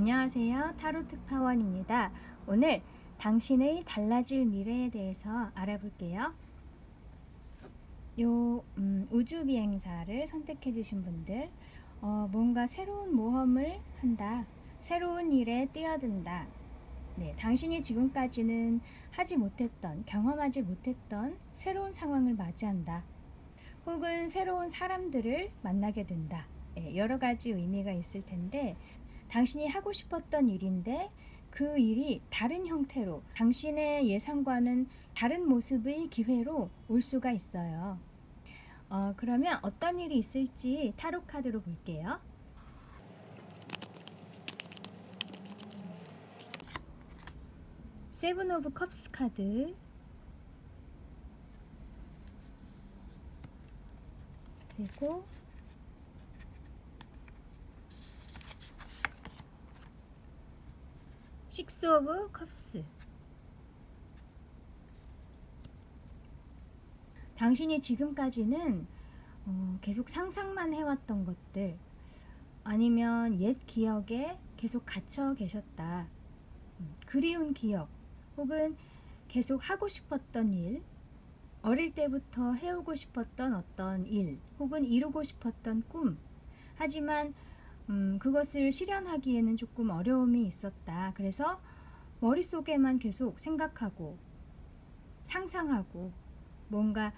안녕하세요. 타로 특파원입니다. 오늘 당신의 달라질 미래에 대해서 알아볼게요. 우주 비행사를 선택해 주신 분들, 뭔가 새로운 모험을 한다. 새로운 일에 뛰어든다. 네, 당신이 지금까지는 하지 못했던, 경험하지 못했던 새로운 상황을 맞이한다. 혹은 새로운 사람들을 만나게 된다. 네, 여러 가지 의미가 있을 텐데, 당신이 하고 싶었던 일인데 그 일이 다른 형태로 당신의 예상과는 다른 모습의 기회로 올 수가 있어요. 그러면 어떤 일이 있을지 타로 카드로 볼게요. 세븐 오브 컵스 카드, 그리고 식스 오브 컵스. 당신이 지금까지는 계속 상상만 해왔던 것들, 아니면 옛 기억에 계속 갇혀 계셨다. 그리운 기억, 혹은 계속 하고 싶었던 일, 어릴 때부터 해오고 싶었던 어떤 일, 혹은 이루고 싶었던 꿈. 하지만 그것을 실현하기에는 조금 어려움이 있었다. 그래서 머릿속에만 계속 생각하고 상상하고 뭔가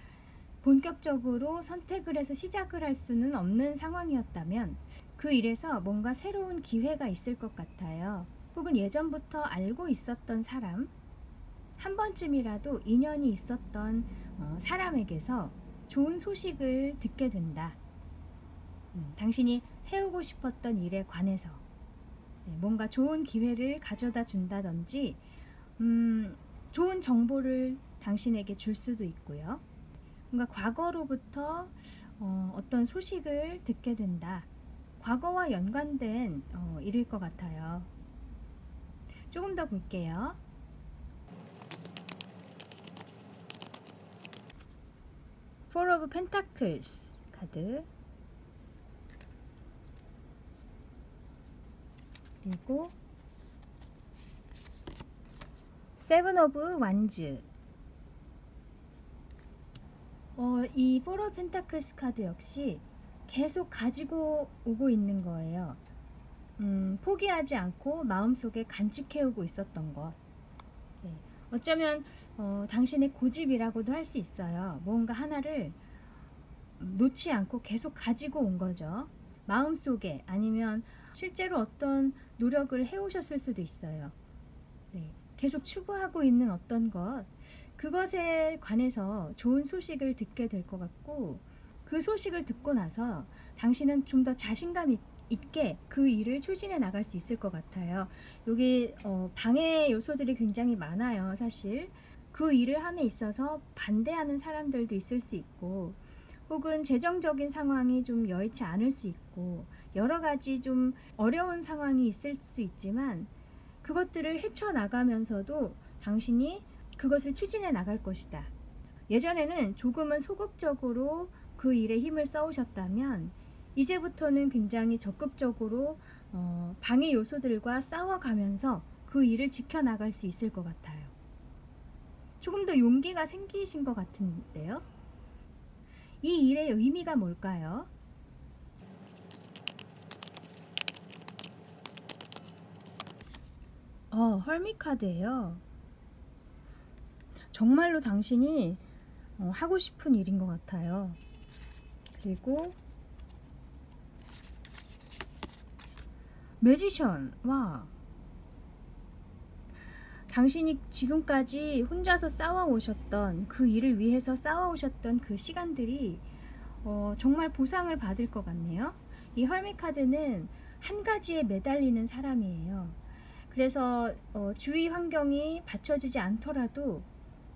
본격적으로 선택을 해서 시작을 할 수는 없는 상황이었다면 그 일에서 뭔가 새로운 기회가 있을 것 같아요. 혹은 예전부터 알고 있었던 사람, 한 번쯤이라도 인연이 있었던 사람에게서 좋은 소식을 듣게 된다. 당신이 해오고 싶었던 일에 관해서 뭔가 좋은 기회를 가져다 준다든지 좋은 정보를 당신에게 줄 수도 있고요. 뭔가 과거로부터 어떤 소식을 듣게 된다. 과거와 연관된 일일 것 같아요. 조금 더 볼게요. Four of Pentacles 카드, 그리고 Seven of Wands. 이 Four of Pentacles 카드 역시 계속 가지고 오고 있는 거예요. 포기하지 않고 마음속에 간직해오고 있었던 것. 네. 어쩌면 당신의 고집이라고도 할 수 있어요. 뭔가 하나를 놓지 않고 계속 가지고 온 거죠. 마음속에, 아니면 실제로 어떤 노력을 해오셨을 수도 있어요. 네. 계속 추구하고 있는 어떤 것, 그것에 관해서 좋은 소식을 듣게 될 것 같고, 그 소식을 듣고 나서 당신은 좀 더 자신감 있게 그 일을 추진해 나갈 수 있을 것 같아요. 여기 방해 요소들이 굉장히 많아요. 사실 그 일을 함에 있어서 반대하는 사람들도 있을 수 있고, 혹은 재정적인 상황이 좀 여의치 않을 수 있고, 여러 가지 좀 어려운 상황이 있을 수 있지만 그것들을 헤쳐나가면서도 당신이 그것을 추진해 나갈 것이다. 예전에는 조금은 소극적으로 그 일에 힘을 써오셨다면 이제부터는 굉장히 적극적으로 방해 요소들과 싸워가면서 그 일을 지켜나갈 수 있을 것 같아요. 조금 더 용기가 생기신 것 같은데요. 이 일의 의미가 뭘까요? 헐밋 카드예요. 정말로 당신이 하고 싶은 일인 것 같아요. 그리고 매지션. 와, 당신이 지금까지 혼자서 싸워오셨던 그 일을 위해서 싸워오셨던 그 시간들이 정말 보상을 받을 것 같네요. 이 헐밋 카드는 한 가지에 매달리는 사람이에요. 그래서 주위 환경이 받쳐주지 않더라도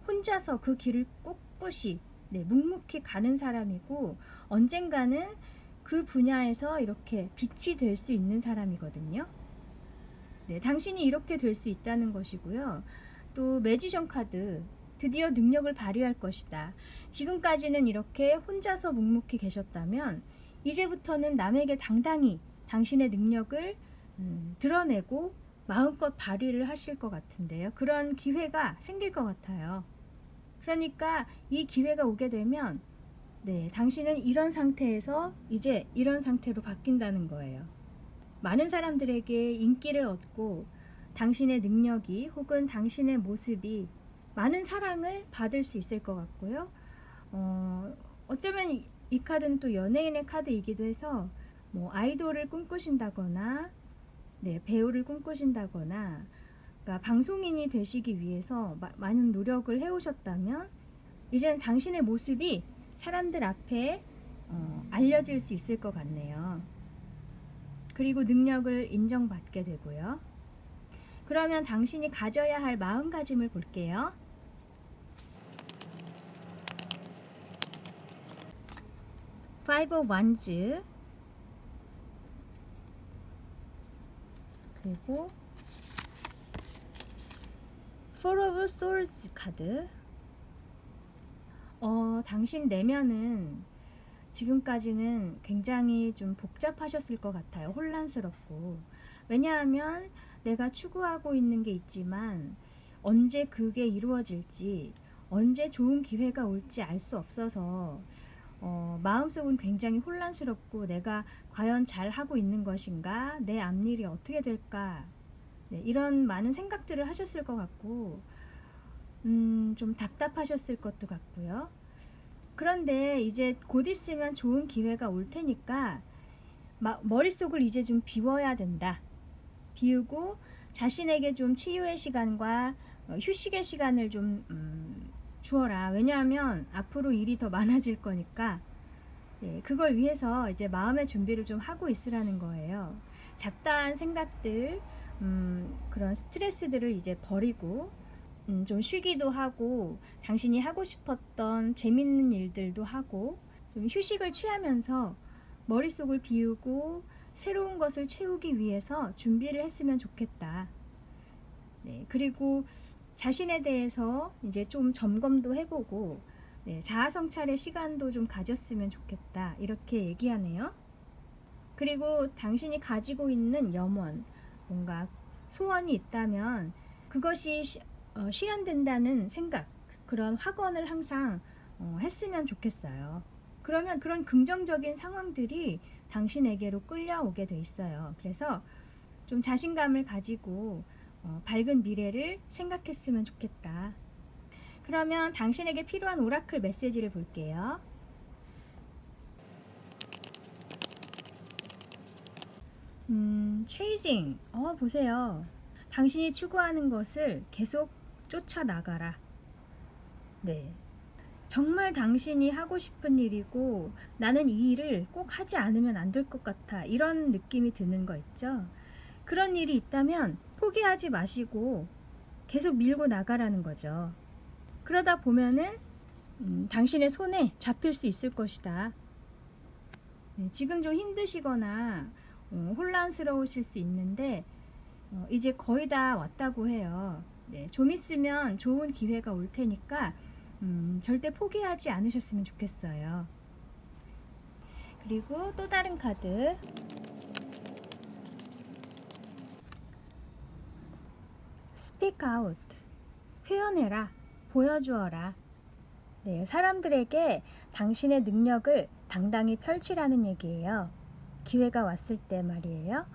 혼자서 그 길을 꿋꿋이 묵묵히 가는 사람이고, 언젠가는 그 분야에서 이렇게 빛이 될 수 있는 사람이거든요. 네, 당신이 이렇게 될 수 있다는 것이고요. 또 매지션 카드, 드디어 능력을 발휘할 것이다. 지금까지는 이렇게 혼자서 묵묵히 계셨다면 이제부터는 남에게 당당히 당신의 능력을 드러내고 마음껏 발휘를 하실 것 같은데요. 그런 기회가 생길 것 같아요. 그러니까 이 기회가 오게 되면 네, 당신은 이런 상태에서 이제 이런 상태로 바뀐다는 거예요. 많은 사람들에게 인기를 얻고 당신의 능력이 혹은 당신의 모습이 많은 사랑을 받을 수 있을 것 같고요. 어쩌면 이 카드는 또 연예인의 카드이기도 해서 뭐 아이돌을 꿈꾸신다거나 네, 배우를 꿈꾸신다거나 그러니까 방송인이 되시기 위해서 많은 노력을 해오셨다면 이제는 당신의 모습이 사람들 앞에 알려질 수 있을 것 같네요. 그리고 능력을 인정받게 되고요. 그러면 당신이 가져야 할 마음가짐을 볼게요. Five of Wands 그리고 Four of Swords 카드. 당신 내면은 지금까지는 굉장히 좀 복잡하셨을 것 같아요. 혼란스럽고. 왜냐하면 내가 추구하고 있는 게 있지만 언제 그게 이루어질지, 언제 좋은 기회가 올지 알 수 없어서 마음속은 굉장히 혼란스럽고 내가 과연 잘 하고 있는 것인가? 내 앞일이 어떻게 될까? 네, 이런 많은 생각들을 하셨을 것 같고 좀 답답하셨을 것도 같고요. 그런데 이제 곧 있으면 좋은 기회가 올 테니까 머릿속을 이제 좀 비워야 된다. 비우고 자신에게 좀 치유의 시간과 휴식의 시간을 좀 주어라. 왜냐하면 앞으로 일이 더 많아질 거니까 네, 그걸 위해서 이제 마음의 준비를 좀 하고 있으라는 거예요. 잡다한 생각들, 그런 스트레스들을 이제 버리고 좀 쉬기도 하고 당신이 하고 싶었던 재밌는 일들도 하고 좀 휴식을 취하면서 머릿속을 비우고 새로운 것을 채우기 위해서 준비를 했으면 좋겠다. 네, 그리고 자신에 대해서 이제 좀 점검도 해보고 네, 자아 성찰의 시간도 좀 가졌으면 좋겠다. 이렇게 얘기하네요. 그리고 당신이 가지고 있는 염원, 뭔가 소원이 있다면 그것이 실현된다는 생각, 그런 확언을 항상 했으면 좋겠어요. 그러면 그런 긍정적인 상황들이 당신에게로 끌려오게 돼 있어요. 그래서 좀 자신감을 가지고 밝은 미래를 생각했으면 좋겠다. 그러면 당신에게 필요한 오라클 메시지를 볼게요. chasing. 보세요. 당신이 추구하는 것을 계속 쫓아나가라. 네. 정말 당신이 하고 싶은 일이고 나는 이 일을 꼭 하지 않으면 안 될 것 같아. 이런 느낌이 드는 거 있죠? 그런 일이 있다면 포기하지 마시고 계속 밀고 나가라는 거죠. 그러다 보면은 당신의 손에 잡힐 수 있을 것이다. 네, 지금 좀 힘드시거나 혼란스러우실 수 있는데 이제 거의 다 왔다고 해요. 네, 좀 있으면 좋은 기회가 올 테니까 절대 포기하지 않으셨으면 좋겠어요. 그리고 또 다른 카드. Speak out. 표현해라. 보여주어라. 네, 사람들에게 당신의 능력을 당당히 펼치라는 얘기예요. 기회가 왔을 때 말이에요.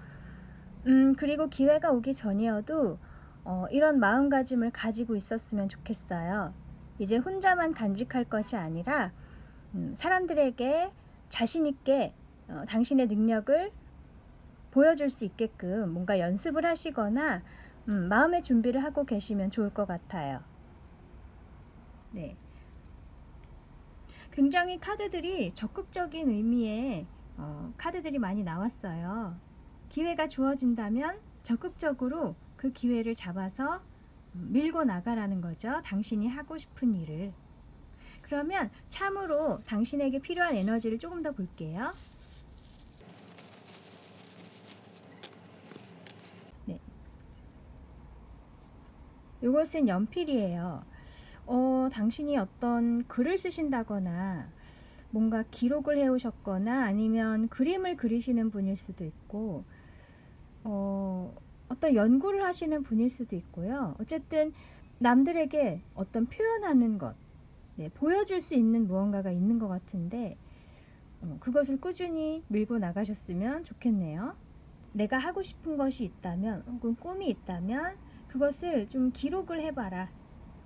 그리고 기회가 오기 전이어도 이런 마음가짐을 가지고 있었으면 좋겠어요. 이제 혼자만 간직할 것이 아니라 사람들에게 자신있게 당신의 능력을 보여줄 수 있게끔 뭔가 연습을 하시거나 마음의 준비를 하고 계시면 좋을 것 같아요. 네. 굉장히 카드들이 적극적인 의미의 카드들이 많이 나왔어요. 기회가 주어진다면 적극적으로 그 기회를 잡아서 밀고 나가라는 거죠. 당신이 하고 싶은 일을. 그러면 참으로 당신에게 필요한 에너지를 조금 더 볼게요. 네. 이것은 연필이에요. 당신이 어떤 글을 쓰신다거나 뭔가 기록을 해오셨거나 아니면 그림을 그리시는 분일 수도 있고 어떤 연구를 하시는 분일 수도 있고요. 어쨌든 남들에게 어떤 표현하는 것, 네, 보여줄 수 있는 무언가가 있는 것 같은데 그것을 꾸준히 밀고 나가셨으면 좋겠네요. 내가 하고 싶은 것이 있다면 혹은 꿈이 있다면 그것을 좀 기록을 해봐라.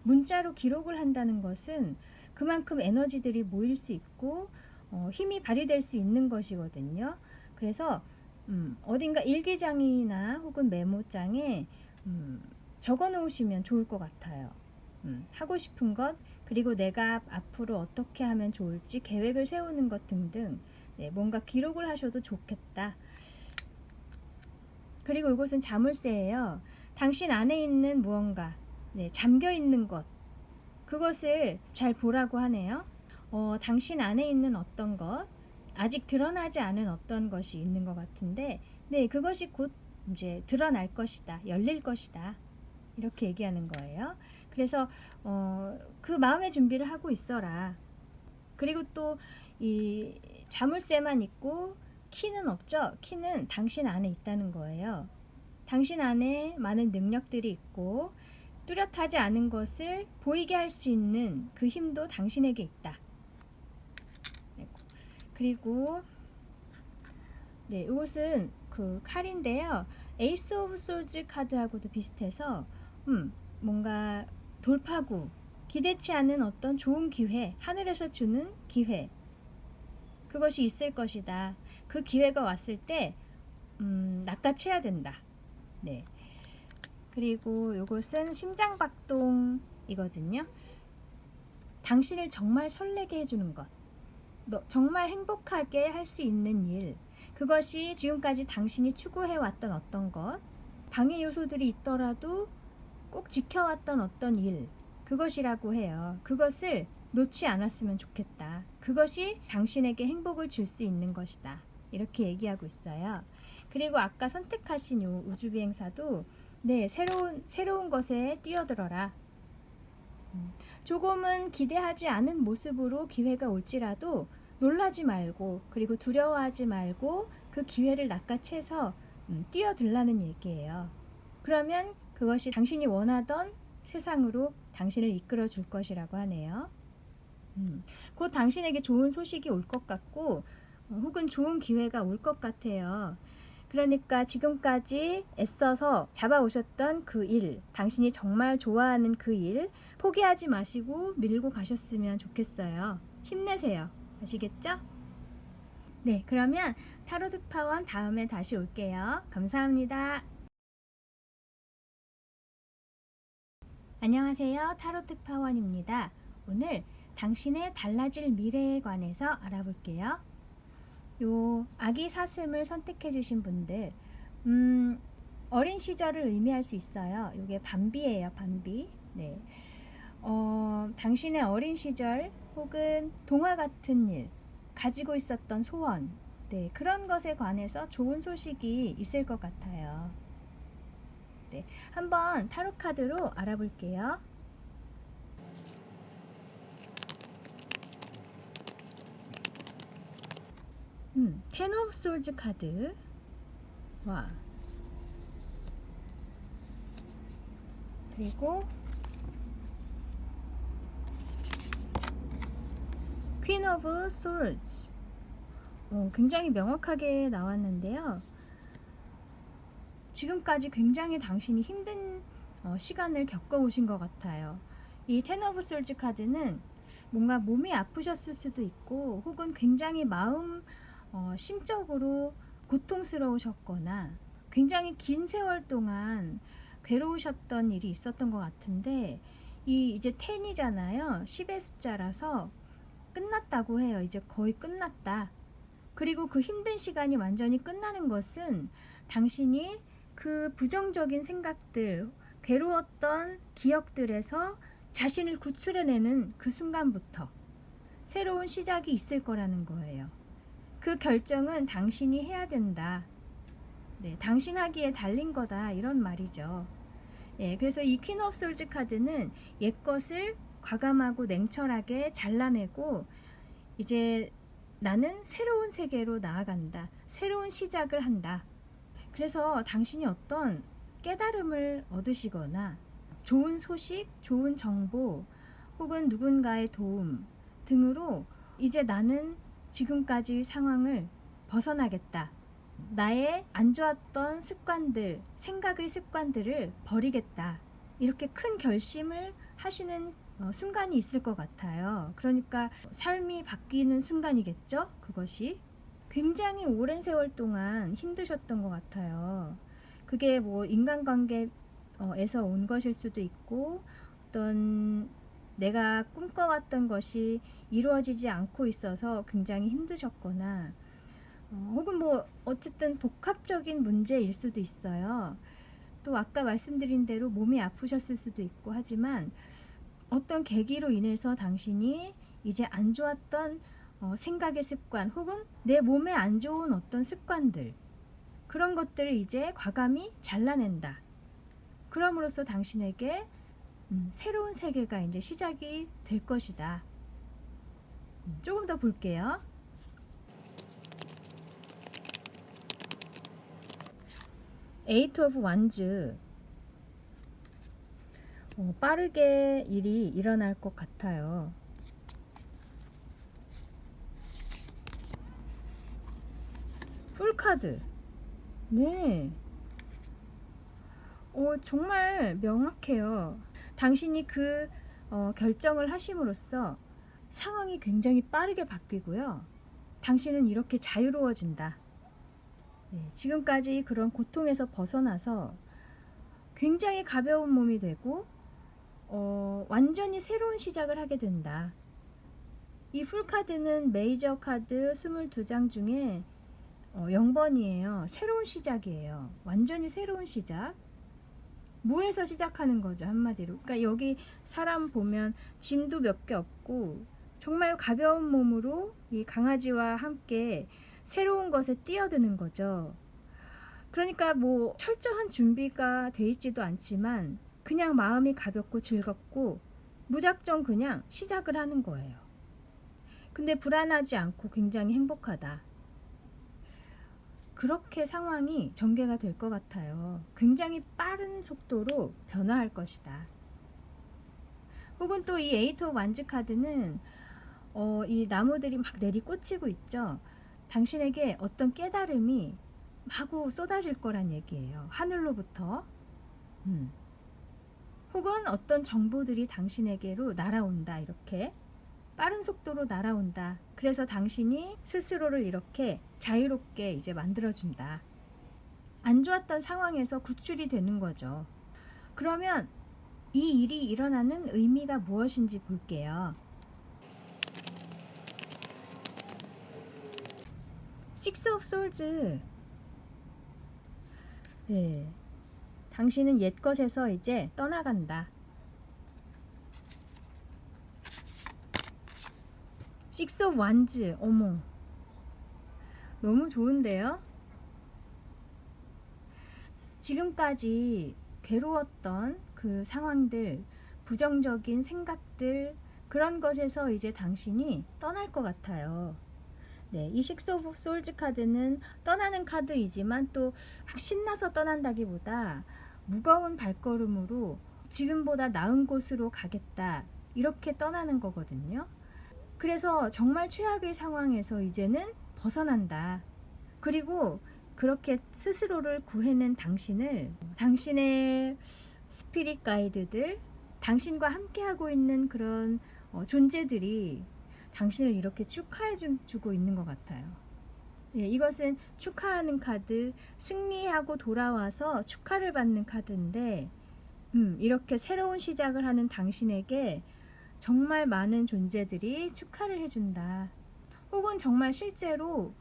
문자로 기록을 한다는 것은 그만큼 에너지들이 모일 수 있고 힘이 발휘될 수 있는 것이거든요. 그래서 어딘가 일기장이나 혹은 메모장에 적어 놓으시면 좋을 것 같아요. 하고 싶은 것, 그리고 내가 앞으로 어떻게 하면 좋을지 계획을 세우는 것 등등, 네, 뭔가 기록을 하셔도 좋겠다. 그리고 이것은 자물쇠예요. 당신 안에 있는 무언가, 네, 잠겨 있는 것, 그것을 잘 보라고 하네요. 당신 안에 있는 어떤 것, 아직 드러나지 않은 어떤 것이 있는 것 같은데, 네, 그것이 곧 이제 드러날 것이다, 열릴 것이다, 이렇게 얘기하는 거예요. 그래서 그 마음의 준비를 하고 있어라. 그리고 또 이 자물쇠만 있고 키는 없죠. 키는 당신 안에 있다는 거예요. 당신 안에 많은 능력들이 있고 뚜렷하지 않은 것을 보이게 할 수 있는 그 힘도 당신에게 있다. 그리고 네, 이것은 그 칼인데요. 에이스 오브 솔즈 카드하고도 비슷해서 뭔가 돌파구, 기대치 않은 어떤 좋은 기회, 하늘에서 주는 기회, 그것이 있을 것이다. 그 기회가 왔을 때 낚아채야 된다. 네. 그리고 이것은 심장박동이거든요. 당신을 정말 설레게 해주는 것, 정말 행복하게 할 수 있는 일, 그것이 지금까지 당신이 추구해왔던 어떤 것, 방해 요소들이 있더라도 꼭 지켜왔던 어떤 일, 그것이라고 해요. 그것을 놓지 않았으면 좋겠다. 그것이 당신에게 행복을 줄 수 있는 것이다. 이렇게 얘기하고 있어요. 그리고 아까 선택하신 요 우주비행사도 네, 새로운 것에 뛰어들어라. 조금은 기대하지 않은 모습으로 기회가 올지라도 놀라지 말고, 그리고 두려워하지 말고 그 기회를 낚아채서 뛰어들라는 얘기예요. 그러면 그것이 당신이 원하던 세상으로 당신을 이끌어 줄 것이라고 하네요. 곧 당신에게 좋은 소식이 올 것 같고 혹은 좋은 기회가 올 것 같아요. 그러니까 지금까지 애써서 잡아오셨던 그 일, 당신이 정말 좋아하는 그 일 포기하지 마시고 밀고 가셨으면 좋겠어요. 힘내세요. 아시겠죠? 네, 그러면 타로 특파원 다음에 다시 올게요. 감사합니다. 안녕하세요. 타로 특파원입니다. 오늘 당신의 달라질 미래에 관해서 알아볼게요. 요 아기 사슴을 선택해 주신 분들 어린 시절을 의미할 수 있어요. 이게 밤비예요. 밤비. 네. 당신의 어린 시절 혹은 동화 같은 일, 가지고 있었던 소원, 네, 그런 것에 관해서 좋은 소식이 있을 것 같아요. 네, 한번 타로 카드로 알아볼게요. 텐 오브 솔즈 카드. 와. 그리고 퀸 오브 솔즈. 굉장히 명확하게 나왔는데요. 지금까지 굉장히 당신이 힘든 시간을 겪어오신 것 같아요. 이 텐 오브 솔즈 카드는 뭔가 몸이 아프셨을 수도 있고 혹은 굉장히 심적으로 고통스러우셨거나 굉장히 긴 세월 동안 괴로우셨던 일이 있었던 것 같은데 이제 10이잖아요. 10의 숫자라서 끝났다고 해요. 이제 거의 끝났다. 그리고 그 힘든 시간이 완전히 끝나는 것은 당신이 그 부정적인 생각들, 괴로웠던 기억들에서 자신을 구출해내는 그 순간부터 새로운 시작이 있을 거라는 거예요. 그 결정은 당신이 해야 된다. 네, 당신 하기에 달린 거다. 이런 말이죠. 예, 그래서 이 퀸 오브 솔즈 카드는 옛것을 과감하고 냉철하게 잘라내고 이제 나는 새로운 세계로 나아간다. 새로운 시작을 한다. 그래서 당신이 어떤 깨달음을 얻으시거나 좋은 소식, 좋은 정보 혹은 누군가의 도움 등으로 이제 나는 지금까지 상황을 벗어나겠다. 나의 안 좋았던 습관들, 생각의 습관들을 버리겠다. 이렇게 큰 결심을 하시는 순간이 있을 것 같아요. 그러니까 삶이 바뀌는 순간이겠죠? 그것이. 굉장히 오랜 세월 동안 힘드셨던 것 같아요. 그게 뭐 인간관계에서 온 것일 수도 있고 어떤 내가 꿈꿔왔던 것이 이루어지지 않고 있어서 굉장히 힘드셨거나 혹은 뭐 어쨌든 복합적인 문제일 수도 있어요. 또 아까 말씀드린 대로 몸이 아프셨을 수도 있고 하지만 어떤 계기로 인해서 당신이 이제 안 좋았던 생각의 습관 혹은 내 몸에 안 좋은 어떤 습관들 그런 것들을 이제 과감히 잘라낸다. 그럼으로써 당신에게 새로운 세계가 이제 시작이 될 것이다. 조금 더 볼게요. 에이트 오브 완즈. 빠르게 일이 일어날 것 같아요. 풀카드. 네. 정말 명확해요. 당신이 그 결정을 하심으로써 상황이 굉장히 빠르게 바뀌고요. 당신은 이렇게 자유로워진다. 네, 지금까지 그런 고통에서 벗어나서 굉장히 가벼운 몸이 되고 완전히 새로운 시작을 하게 된다. 이 풀카드는 메이저 카드 22장 중에 0번이에요. 새로운 시작이에요. 완전히 새로운 시작. 무에서 시작하는 거죠, 한마디로. 그러니까 여기 사람 보면 짐도 몇 개 없고 정말 가벼운 몸으로 이 강아지와 함께 새로운 것에 뛰어드는 거죠. 그러니까 뭐 철저한 준비가 돼 있지도 않지만 그냥 마음이 가볍고 즐겁고 무작정 그냥 시작을 하는 거예요. 근데 불안하지 않고 굉장히 행복하다. 그렇게 상황이 전개가 될 것 같아요. 굉장히 빠른 속도로 변화할 것이다. 혹은 또 이 에이트 오브 완즈 카드는 이 나무들이 막 내리꽂히고 있죠. 당신에게 어떤 깨달음이 마구 쏟아질 거란 얘기예요. 하늘로부터. 혹은 어떤 정보들이 당신에게로 날아온다. 이렇게 빠른 속도로 날아온다. 그래서 당신이 스스로를 이렇게 자유롭게 이제 만들어준다. 안 좋았던 상황에서 구출이 되는 거죠. 그러면 이 일이 일어나는 의미가 무엇인지 볼게요. 식스 오브 솔즈. 네. 당신은 옛 것에서 이제 떠나간다. 식스 오브 완즈. 어머. 너무 좋은데요? 지금까지 괴로웠던 그 상황들, 부정적인 생각들, 그런 것에서 이제 당신이 떠날 것 같아요. 네, 이 식스 오브 솔즈 카드는 떠나는 카드이지만 또 막 신나서 떠난다기보다 무거운 발걸음으로 지금보다 나은 곳으로 가겠다. 이렇게 떠나는 거거든요. 그래서 정말 최악의 상황에서 이제는 벗어난다. 그리고 그렇게 스스로를 구해낸 당신을 당신의 스피릿 가이드들, 당신과 함께하고 있는 그런 존재들이 당신을 이렇게 축하해 주고 있는 것 같아요. 예, 이것은 축하하는 카드, 승리하고 돌아와서 축하를 받는 카드인데 이렇게 새로운 시작을 하는 당신에게 정말 많은 존재들이 축하를 해준다. 혹은 정말 실제로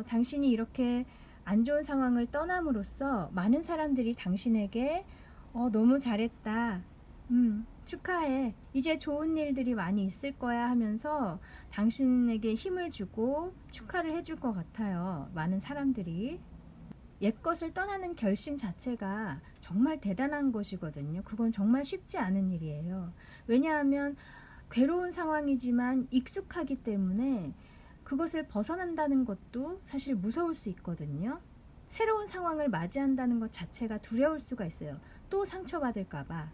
당신이 이렇게 안 좋은 상황을 떠남으로써 많은 사람들이 당신에게 너무 잘했다. 축하해. 이제 좋은 일들이 많이 있을 거야 하면서 당신에게 힘을 주고 축하를 해줄 것 같아요. 많은 사람들이. 옛 것을 떠나는 결심 자체가 정말 대단한 것이거든요. 그건 정말 쉽지 않은 일이에요. 왜냐하면 괴로운 상황이지만 익숙하기 때문에 그것을 벗어난다는 것도 사실 무서울 수 있거든요. 새로운 상황을 맞이한다는 것 자체가 두려울 수가 있어요. 또 상처받을까 봐.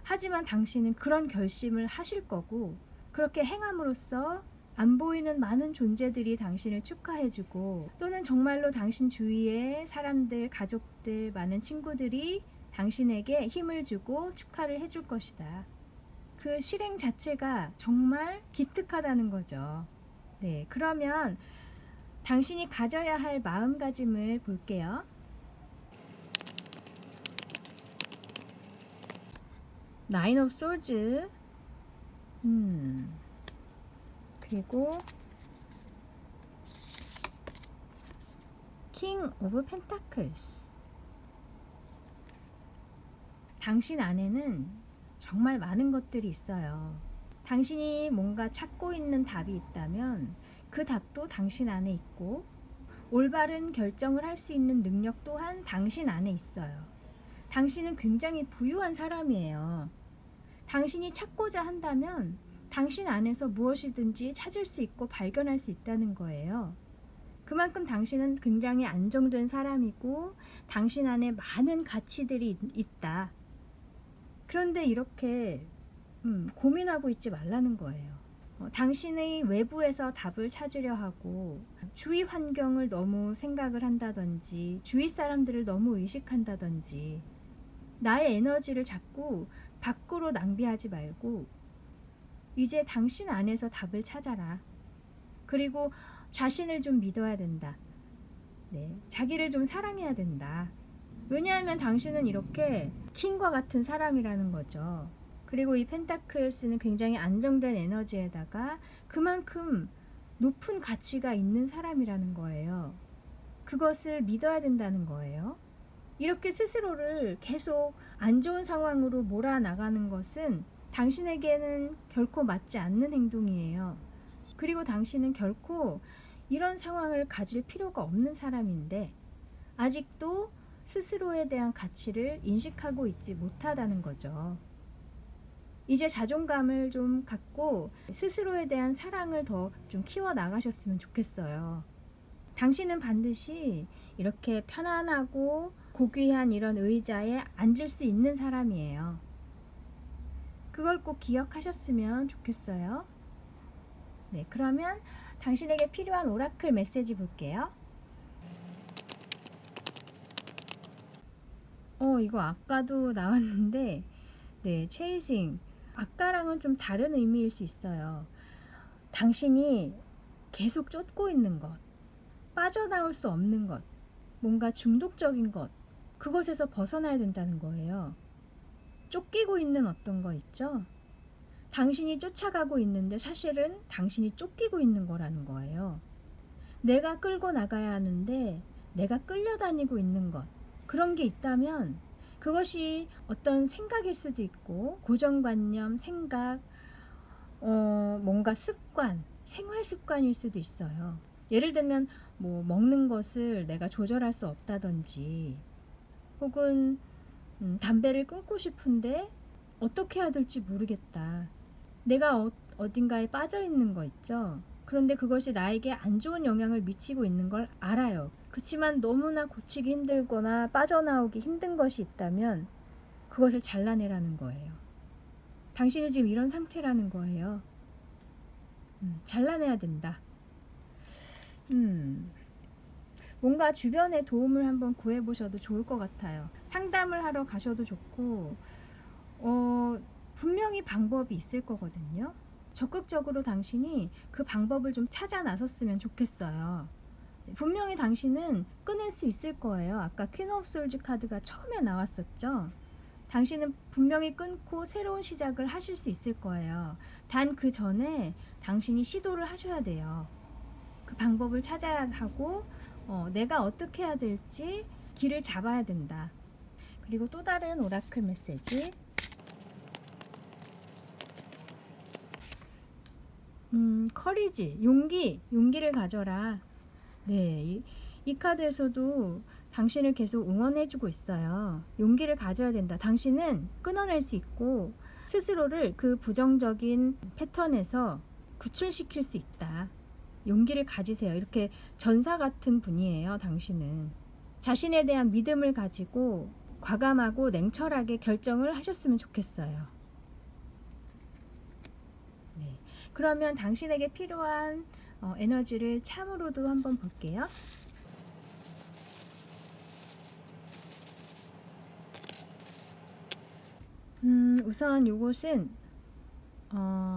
하지만 당신은 그런 결심을 하실 거고, 그렇게 행함으로써 안 보이는 많은 존재들이 당신을 축하해주고, 또는 정말로 당신 주위에 사람들, 가족들, 많은 친구들이 당신에게 힘을 주고 축하를 해줄 것이다. 그 실행 자체가 정말 기특하다는 거죠. 네, 그러면 당신이 가져야 할 마음가짐을 볼게요. 나인 오브 소즈, 그리고 킹 오브 펜타클스. 당신 안에는 정말 많은 것들이 있어요. 당신이 뭔가 찾고 있는 답이 있다면 그 답도 당신 안에 있고, 올바른 결정을 할 수 있는 능력 또한 당신 안에 있어요. 당신은 굉장히 부유한 사람이에요. 당신이 찾고자 한다면 당신 안에서 무엇이든지 찾을 수 있고 발견할 수 있다는 거예요. 그만큼 당신은 굉장히 안정된 사람이고 당신 안에 많은 가치들이 있다. 그런데 이렇게 고민하고 있지 말라는 거예요. 당신의 외부에서 답을 찾으려 하고 주위 환경을 너무 생각을 한다든지 주위 사람들을 너무 의식한다든지 나의 에너지를 자꾸 밖으로 낭비하지 말고 이제 당신 안에서 답을 찾아라. 그리고 자신을 좀 믿어야 된다. 네, 자기를 좀 사랑해야 된다. 왜냐하면 당신은 이렇게 킹과 같은 사람이라는 거죠. 그리고 이 펜타클스는 굉장히 안정된 에너지에다가 그만큼 높은 가치가 있는 사람이라는 거예요. 그것을 믿어야 된다는 거예요. 이렇게 스스로를 계속 안 좋은 상황으로 몰아나가는 것은 당신에게는 결코 맞지 않는 행동이에요. 그리고 당신은 결코 이런 상황을 가질 필요가 없는 사람인데 아직도 스스로에 대한 가치를 인식하고 있지 못하다는 거죠. 이제 자존감을 좀 갖고 스스로에 대한 사랑을 더 좀 키워 나가셨으면 좋겠어요. 당신은 반드시 이렇게 편안하고 고귀한 이런 의자에 앉을 수 있는 사람이에요. 그걸 꼭 기억하셨으면 좋겠어요. 네, 그러면 당신에게 필요한 오라클 메시지 볼게요. 이거 아까도 나왔는데, 네, 체이싱. 아까랑은 좀 다른 의미일 수 있어요. 당신이 계속 쫓고 있는 것, 빠져나올 수 없는 것, 뭔가 중독적인 것, 그것에서 벗어나야 된다는 거예요. 쫓기고 있는 어떤 거 있죠? 당신이 쫓아가고 있는데 사실은 당신이 쫓기고 있는 거라는 거예요. 내가 끌고 나가야 하는데 내가 끌려다니고 있는 것, 그런 게 있다면 그것이 어떤 생각일 수도 있고 고정관념, 생각, 뭔가 습관, 생활 습관일 수도 있어요. 예를 들면 뭐 먹는 것을 내가 조절할 수 없다든지 혹은 담배를 끊고 싶은데 어떻게 해야 될지 모르겠다. 내가 어딘가에 빠져 있는 거 있죠. 그런데 그것이 나에게 안 좋은 영향을 미치고 있는 걸 알아요. 그렇지만 너무나 고치기 힘들거나 빠져나오기 힘든 것이 있다면 그것을 잘라내라는 거예요. 당신이 지금 이런 상태라는 거예요. 잘라내야 된다. 뭔가 주변에 도움을 한번 구해보셔도 좋을 것 같아요. 상담을 하러 가셔도 좋고, 분명히 방법이 있을 거거든요. 적극적으로 당신이 그 방법을 좀 찾아 나섰으면 좋겠어요. 분명히 당신은 끊을 수 있을 거예요. 아까 퀸 오브 솔즈 카드가 처음에 나왔었죠. 당신은 분명히 끊고 새로운 시작을 하실 수 있을 거예요. 단 그 전에 당신이 시도를 하셔야 돼요. 그 방법을 찾아야 하고 내가 어떻게 해야 될지 길을 잡아야 된다. 그리고 또 다른 오라클 메시지. 커리지, 용기를 가져라. 네, 이 카드에서도 당신을 계속 응원해주고 있어요. 용기를 가져야 된다. 당신은 끊어낼 수 있고 스스로를 그 부정적인 패턴에서 구출시킬 수 있다. 용기를 가지세요. 이렇게 전사 같은 분이에요, 당신은. 자신에 대한 믿음을 가지고 과감하고 냉철하게 결정을 하셨으면 좋겠어요. 네. 그러면 당신에게 필요한 에너지를 참으로도 한번 볼게요. 우선 요것은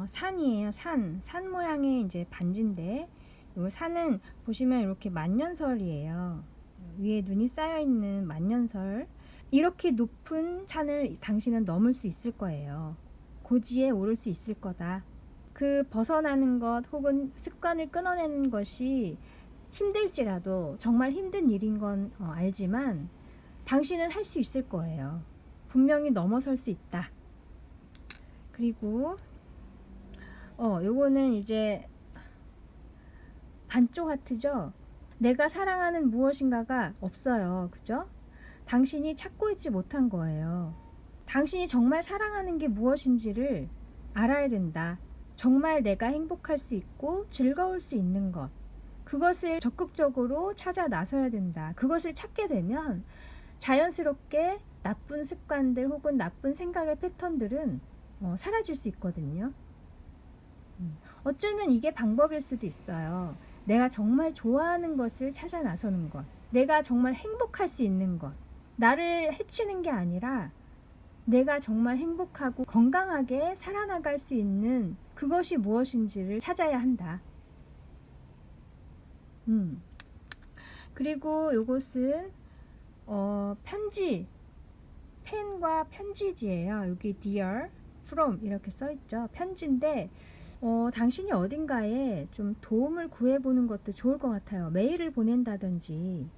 산이에요. 산 모양의 이제 반지인데, 요 산은 보시면 이렇게 만년설이에요. 위에 눈이 쌓여 있는 만년설. 이렇게 높은 산을 당신은 넘을 수 있을 거예요. 고지에 오를 수 있을 거다. 그 벗어나는 것 혹은 습관을 끊어내는 것이 힘들지라도 정말 힘든 일인 건 알지만 당신은 할 수 있을 거예요. 분명히 넘어설 수 있다. 그리고 요거는 이제 반쪽 하트죠. 내가 사랑하는 무엇인가가 없어요. 그죠? 당신이 찾고 있지 못한 거예요. 당신이 정말 사랑하는 게 무엇인지를 알아야 된다. 정말 내가 행복할 수 있고 즐거울 수 있는 것. 그것을 적극적으로 찾아 나서야 된다. 그것을 찾게 되면 자연스럽게 나쁜 습관들 혹은 나쁜 생각의 패턴들은 사라질 수 있거든요. 어쩌면 이게 방법일 수도 있어요. 내가 정말 좋아하는 것을 찾아 나서는 것. 내가 정말 행복할 수 있는 것. 나를 해치는 게 아니라 내가 정말 행복하고 건강하게 살아나갈 수 있는 그것이 무엇인지를 찾아야 한다. 그리고 요것은 편지, 펜과 편지지예요. 여기 dear, from 이렇게 써있죠. 편지인데 당신이 어딘가에 좀 도움을 구해보는 것도 좋을 것 같아요. 메일을 보낸다든지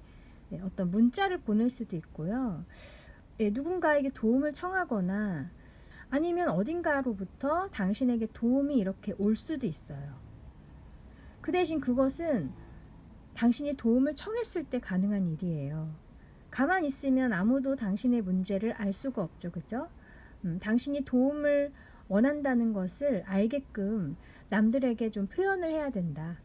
어떤 문자를 보낼 수도 있고요. 누군가에게 도움을 청하거나 아니면 어딘가로부터 당신에게 도움이 이렇게 올 수도 있어요. 그 대신 그것은 당신이 도움을 청했을 때 가능한 일이에요. 가만히 있으면 아무도 당신의 문제를 알 수가 없죠. 그죠? 당신이 도움을 원한다는 것을 알게끔 남들에게 좀 표현을 해야 된다.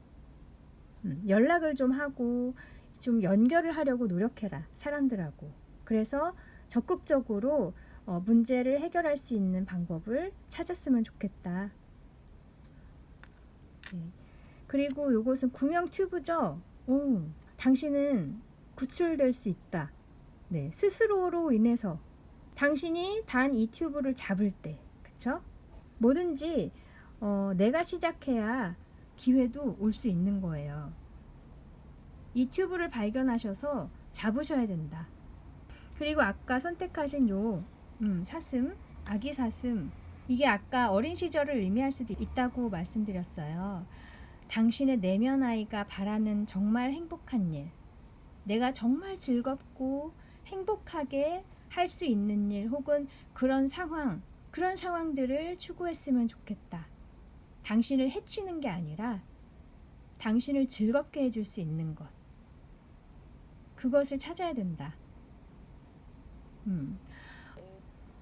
연락을 좀 하고 좀 연결을 하려고 노력해라. 사람들하고. 그래서 적극적으로 문제를 해결할 수 있는 방법을 찾았으면 좋겠다. 네. 그리고 이것은 구명 튜브죠. 당신은 구출될 수 있다. 네, 스스로로 인해서 당신이 단 이 튜브를 잡을 때, 그쵸? 뭐든지 내가 시작해야 기회도 올 수 있는 거예요. 이 튜브를 발견하셔서 잡으셔야 된다. 그리고 아까 선택하신 요 사슴, 아기 사슴, 이게 아까 어린 시절을 의미할 수도 있다고 말씀드렸어요. 당신의 내면 아이가 바라는 정말 행복한 일, 내가 정말 즐겁고 행복하게 할 수 있는 일 혹은 그런 상황들을 추구했으면 좋겠다. 당신을 해치는 게 아니라 당신을 즐겁게 해줄 수 있는 것. 그것을 찾아야 된다.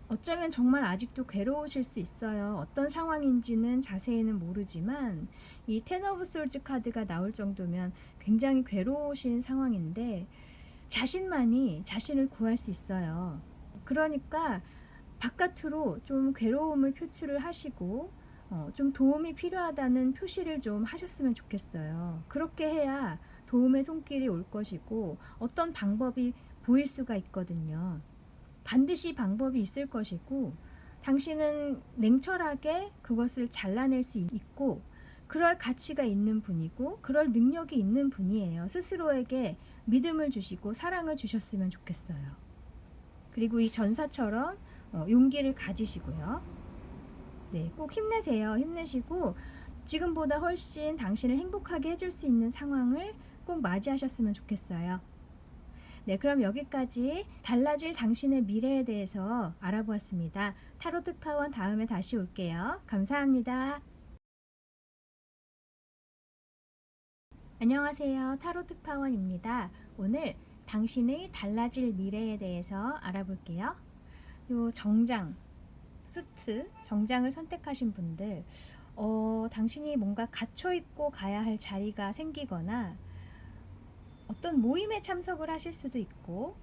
어쩌면 정말 아직도 괴로우실 수 있어요. 어떤 상황인지는 자세히는 모르지만 이 텐 오브 솔즈 카드가 나올 정도면 굉장히 괴로우신 상황인데 자신만이 자신을 구할 수 있어요. 그러니까 바깥으로 좀 괴로움을 표출을 하시고 좀 도움이 필요하다는 표시를 좀 하셨으면 좋겠어요. 그렇게 해야 도움의 손길이 올 것이고 어떤 방법이 보일 수가 있거든요. 반드시 방법이 있을 것이고 당신은 냉철하게 그것을 잘라낼 수 있고 그럴 가치가 있는 분이고 그럴 능력이 있는 분이에요. 스스로에게 믿음을 주시고 사랑을 주셨으면 좋겠어요. 그리고 이 전사처럼 용기를 가지시고요. 네, 꼭 힘내세요. 힘내시고 지금보다 훨씬 당신을 행복하게 해줄 수 있는 상황을 꼭 맞이하셨으면 좋겠어요. 네, 그럼 여기까지 달라질 당신의 미래에 대해서 알아보았습니다. 타로 특파원 다음에 다시 올게요. 감사합니다. 안녕하세요. 타로 특파원입니다. 오늘 당신의 달라질 미래에 대해서 알아볼게요. 요 정장, 수트, 정장을 선택하신 분들 당신이 뭔가 갇혀있고 가야 할 자리가 생기거나 어떤 모임에 참석을 하실 수도 있고,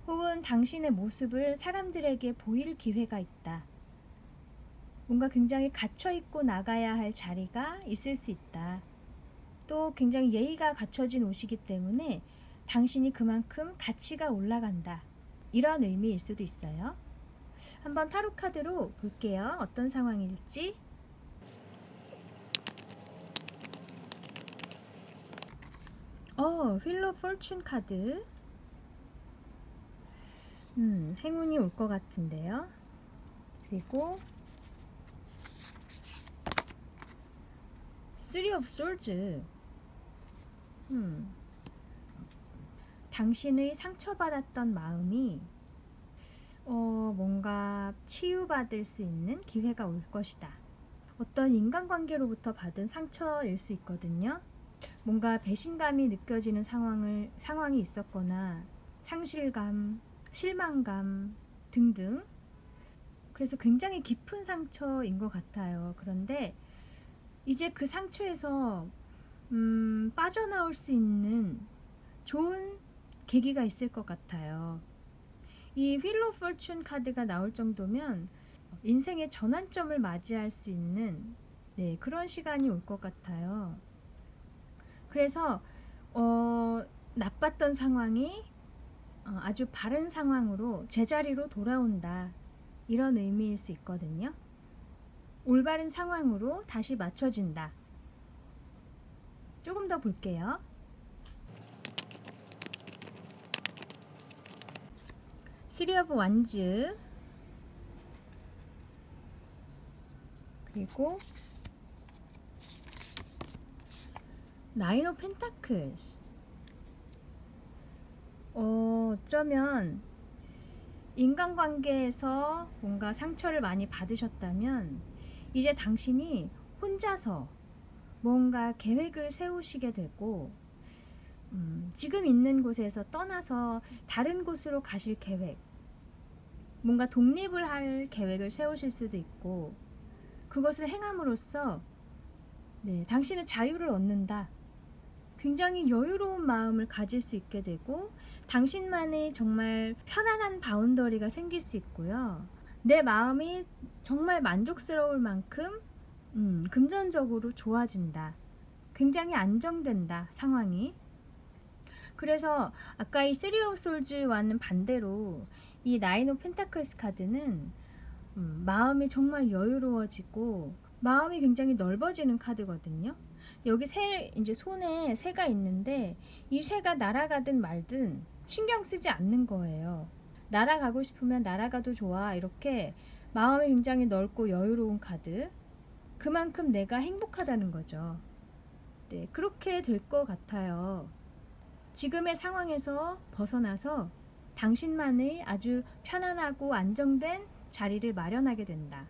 혹은 당신의 모습을 사람들에게 보일 기회가 있다. 뭔가 굉장히 갇혀있고 나가야 할 자리가 있을 수 있다. 또 굉장히 예의가 갖춰진 옷이기 때문에 당신이 그만큼 가치가 올라간다. 이런 의미일 수도 있어요. 한번 타로 카드로 볼게요. 어떤 상황일지. 휠 오브 포춘 카드. 행운이 올 것 같은데요. 그리고 쓰리 오브 솔즈. 당신의 상처받았던 마음이 뭔가 치유받을 수 있는 기회가 올 것이다. 어떤 인간관계로부터 받은 상처일 수 있거든요. 뭔가 배신감이 느껴지는 상황이 있었거나 상실감, 실망감 등등. 그래서 굉장히 깊은 상처인 것 같아요. 그런데 이제 그 상처에서 빠져나올 수 있는 좋은 계기가 있을 것 같아요. 이 휠 오브 포춘 카드가 나올 정도면 인생의 전환점을 맞이할 수 있는 그런 시간이 올 것 같아요. 그래서 나빴던 상황이 아주 바른 상황으로 제자리로 돌아온다. 이런 의미일 수 있거든요. 올바른 상황으로 다시 맞춰진다. 조금 더 볼게요. 쓰리 오브 완즈, 그리고 나인 오브 펜타클스. 어쩌면 인간관계에서 뭔가 상처를 많이 받으셨다면 이제 당신이 혼자서 뭔가 계획을 세우시게 되고, 지금 있는 곳에서 떠나서 다른 곳으로 가실 계획, 뭔가 독립을 할 계획을 세우실 수도 있고, 그것을 행함으로써 당신은 자유를 얻는다. 굉장히 여유로운 마음을 가질 수 있게 되고, 당신만의 정말 편안한 바운더리가 생길 수 있고요. 내 마음이 정말 만족스러울 만큼 금전적으로 좋아진다. 굉장히 안정된다, 상황이. 그래서 아까 이 쓰리 오브 솔즈와는 반대로 이 나인 오브 펜타클스 카드는 마음이 정말 여유로워지고 마음이 굉장히 넓어지는 카드거든요. 여기 이제 손에 새가 있는데 이 새가 날아가든 말든 신경 쓰지 않는 거예요. 날아가고 싶으면 날아가도 좋아. 이렇게 마음이 굉장히 넓고 여유로운 카드. 그만큼 내가 행복하다는 거죠. 그렇게 될 것 같아요. 지금의 상황에서 벗어나서 당신만의 아주 편안하고 안정된 자리를 마련하게 된다.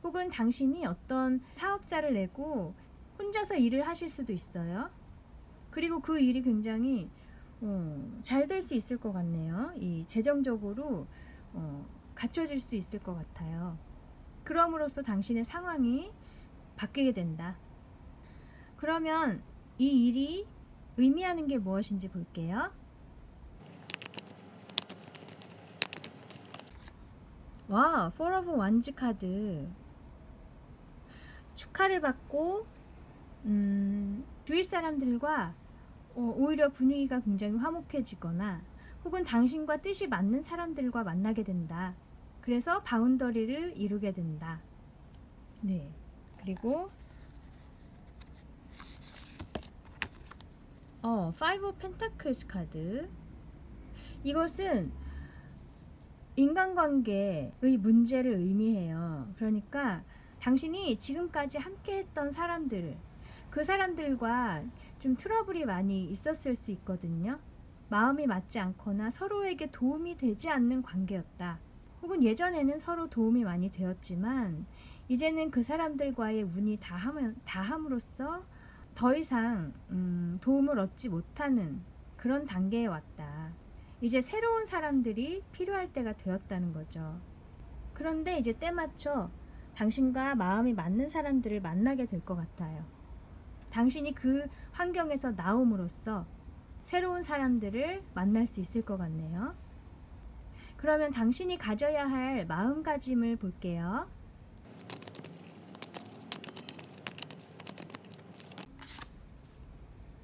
혹은 당신이 어떤 사업자를 내고 혼자서 일을 하실 수도 있어요. 그리고 그 일이 굉장히 잘 될 수 있을 것 같네요. 이 재정적으로 갖춰질 수 있을 것 같아요. 그럼으로써 당신의 상황이 바뀌게 된다. 그러면 이 일이 의미하는 게 무엇인지 볼게요. 와, 포 오브 완즈 카드. 축하를 받고 주위 사람들과 오히려 분위기가 굉장히 화목해지거나 혹은 당신과 뜻이 맞는 사람들과 만나게 된다. 그래서 바운더리를 이루게 된다. 그리고 파이브 오브 펜타클스 카드. 이것은 인간관계의 문제를 의미해요. 그러니까 당신이 지금까지 함께 했던 사람들, 그 사람들과 좀 트러블이 많이 있었을 수 있거든요. 마음이 맞지 않거나 서로에게 도움이 되지 않는 관계였다. 혹은 예전에는 서로 도움이 많이 되었지만 이제는 그 사람들과의 운이 다함으로써 더 이상 도움을 얻지 못하는 그런 단계에 왔다. 이제 새로운 사람들이 필요할 때가 되었다는 거죠. 그런데 이제 때맞춰 당신과 마음이 맞는 사람들을 만나게 될 것 같아요. 당신이 그 환경에서 나옴으로써 새로운 사람들을 만날 수 있을 것 같네요. 그러면 당신이 가져야 할 마음가짐을 볼게요.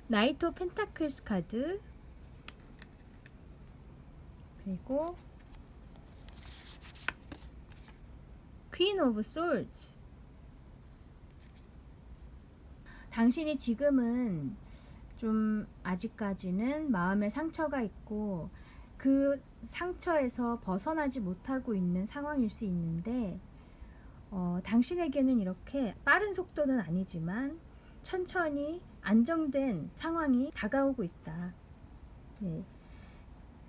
나이트 오브 펜타클스 카드, 그리고 퀸 오브 솔즈. 당신이 지금은 좀 아직까지는 마음의 상처가 있고 그 상처에서 벗어나지 못하고 있는 상황일 수 있는데, 당신에게는 이렇게 빠른 속도는 아니지만 천천히 안정된 상황이 다가오고 있다. 네.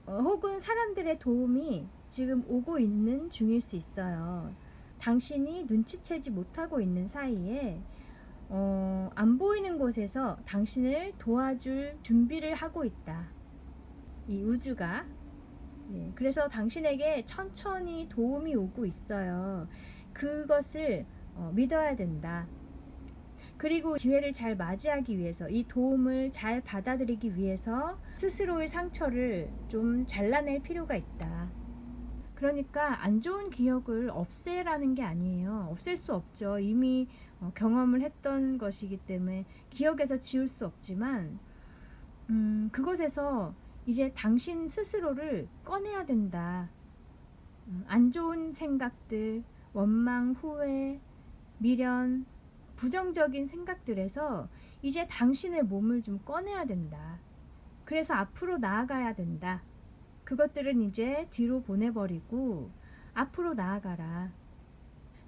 혹은 사람들의 도움이 지금 오고 있는 중일 수 있어요. 당신이 눈치채지 못하고 있는 사이에 안 보이는 곳에서 당신을 도와줄 준비를 하고 있다. 이 우주가. 네, 그래서 당신에게 천천히 도움이 오고 있어요. 그것을 믿어야 된다. 그리고 기회를 잘 맞이하기 위해서, 이 도움을 잘 받아들이기 위해서 스스로의 상처를 좀 잘라낼 필요가 있다. 그러니까 안 좋은 기억을 없애라는 게 아니에요. 없앨 수 없죠. 이미 경험을 했던 것이기 때문에 기억에서 지울 수 없지만, 그것에서 이제 당신 스스로를 꺼내야 된다. 안 좋은 생각들, 원망, 후회, 미련, 부정적인 생각들에서 이제 당신의 몸을 좀 꺼내야 된다. 그래서 앞으로 나아가야 된다. 그것들은 이제 뒤로 보내버리고 앞으로 나아가라.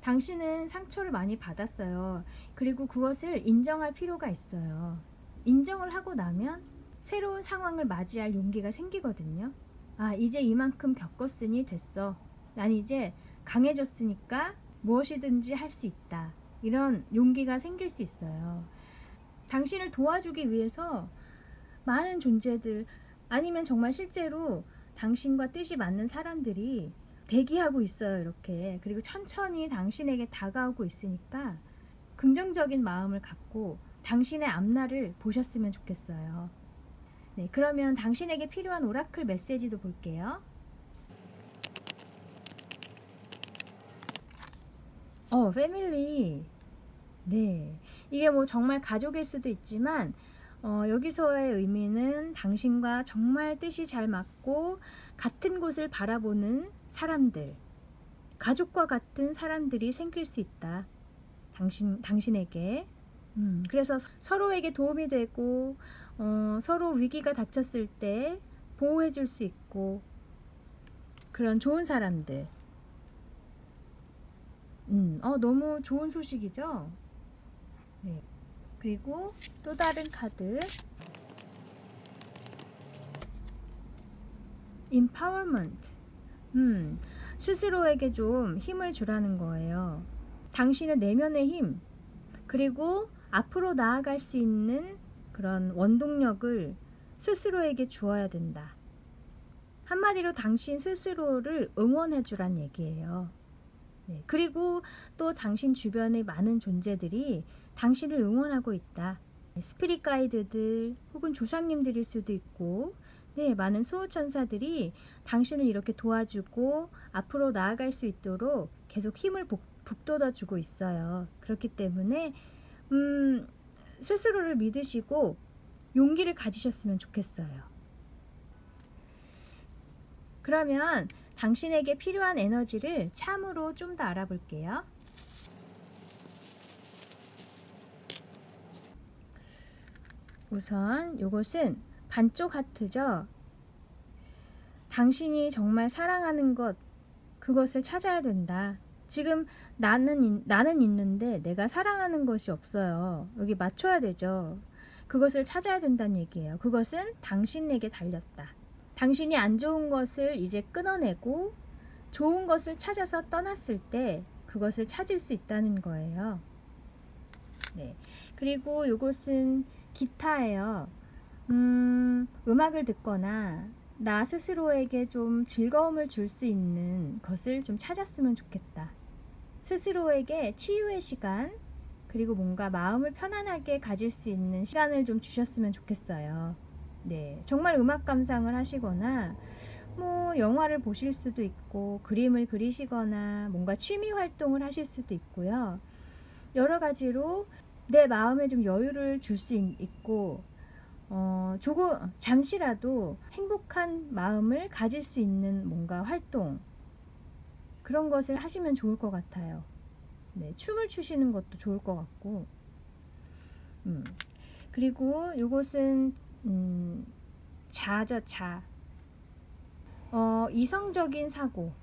당신은 상처를 많이 받았어요. 그리고 그것을 인정할 필요가 있어요. 인정을 하고 나면 새로운 상황을 맞이할 용기가 생기거든요. 아, 이제 이만큼 겪었으니 됐어. 난 이제 강해졌으니까 무엇이든지 할 수 있다. 이런 용기가 생길 수 있어요. 당신을 도와주기 위해서 많은 존재들, 아니면 정말 실제로 당신과 뜻이 맞는 사람들이 대기하고 있어요. 이렇게. 그리고 천천히 당신에게 다가오고 있으니까 긍정적인 마음을 갖고 당신의 앞날을 보셨으면 좋겠어요. 네, 그러면 당신에게 필요한 오라클 메시지도 볼게요. 패밀리. 네, 이게 뭐 정말 가족일 수도 있지만 여기서의 의미는 당신과 정말 뜻이 잘 맞고 같은 곳을 바라보는 사람들, 가족과 같은 사람들이 생길 수 있다. 당신에게. 그래서 서로에게 도움이 되고 서로 위기가 닥쳤을 때 보호해 줄 수 있고, 그런 좋은 사람들. 너무 좋은 소식이죠? 네. 그리고 또 다른 카드, empowerment. 스스로에게 좀 힘을 주라는 거예요. 당신의 내면의 힘, 그리고 앞으로 나아갈 수 있는 그런 원동력을 스스로에게 주어야 된다. 한마디로 당신 스스로를 응원해 주란 얘기예요. 네. 그리고 또 당신 주변의 많은 존재들이 당신을 응원하고 있다. 스피릿 가이드들 혹은 조상님들일 수도 있고, 네, 많은 수호천사들이 당신을 이렇게 도와주고 앞으로 나아갈 수 있도록 계속 힘을 북돋아주고 있어요. 그렇기 때문에 스스로를 믿으시고 용기를 가지셨으면 좋겠어요. 그러면 당신에게 필요한 에너지를 참으로 좀 더 알아볼게요. 우선 이것은 반쪽 하트죠. 당신이 정말 사랑하는 것, 그것을 찾아야 된다. 지금 나는 있는데 내가 사랑하는 것이 없어요. 여기 맞춰야 되죠. 그것을 찾아야 된다는 얘기예요. 그것은 당신에게 달렸다. 당신이 안 좋은 것을 이제 끊어내고 좋은 것을 찾아서 떠났을 때 그것을 찾을 수 있다는 거예요. 네. 그리고 이것은 기타예요. 음악을 듣거나 나 스스로에게 좀 즐거움을 줄 수 있는 것을 좀 찾았으면 좋겠다. 스스로에게 치유의 시간, 그리고 뭔가 마음을 편안하게 가질 수 있는 시간을 좀 주셨으면 좋겠어요. 네, 정말 음악 감상을 하시거나 뭐 영화를 보실 수도 있고 그림을 그리시거나 뭔가 취미 활동을 하실 수도 있고요. 여러 가지로 내 마음에 좀 여유를 줄 수 있고 조금 잠시라도 행복한 마음을 가질 수 있는 뭔가 활동, 그런 것을 하시면 좋을 것 같아요. 네, 춤을 추시는 것도 좋을 것 같고. 음. 그리고 요것은 자죠, 자. 이성적인 사고,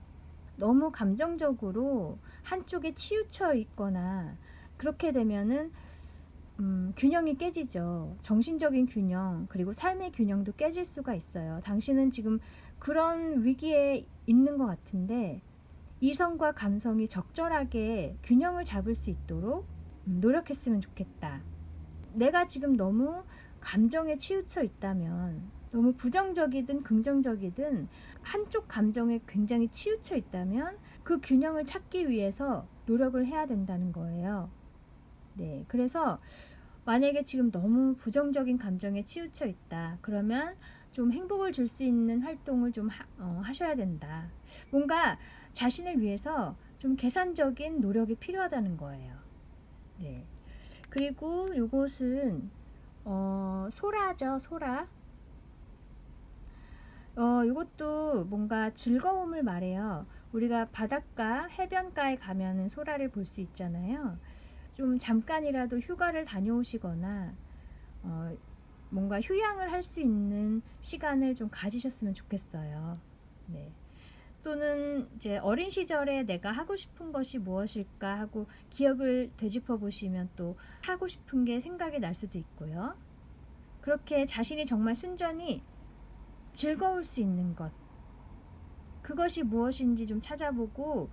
너무 감정적으로 한쪽에 치우쳐 있거나 그렇게 되면은 균형이 깨지죠. 정신적인 균형, 그리고 삶의 균형도 깨질 수가 있어요. 당신은 지금 그런 위기에 있는 것 같은데, 이성과 감성이 적절하게 균형을 잡을 수 있도록 노력했으면 좋겠다. 내가 지금 너무 감정에 치우쳐 있다면, 너무 부정적이든 긍정적이든 한쪽 감정에 굉장히 치우쳐 있다면 그 균형을 찾기 위해서 노력을 해야 된다는 거예요. 네, 그래서 만약에 지금 너무 부정적인 감정에 치우쳐 있다, 그러면 좀 행복을 줄 수 있는 활동을 좀 하셔야 된다. 뭔가 자신을 위해서 좀 계산적인 노력이 필요하다는 거예요. 네. 그리고 이것은 소라죠, 소라. 이것도 뭔가 즐거움을 말해요. 우리가 바닷가, 해변가에 가면은 소라를 볼 수 있잖아요. 좀 잠깐이라도 휴가를 다녀오시거나 어, 뭔가 휴양을 할 수 있는 시간을 좀 가지셨으면 좋겠어요. 네. 또는 이제 어린 시절에 내가 하고 싶은 것이 무엇일까 하고 기억을 되짚어 보시면 또 하고 싶은 게 생각이 날 수도 있고요. 그렇게 자신이 정말 순전히 즐거울 수 있는 것, 그것이 무엇인지 좀 찾아보고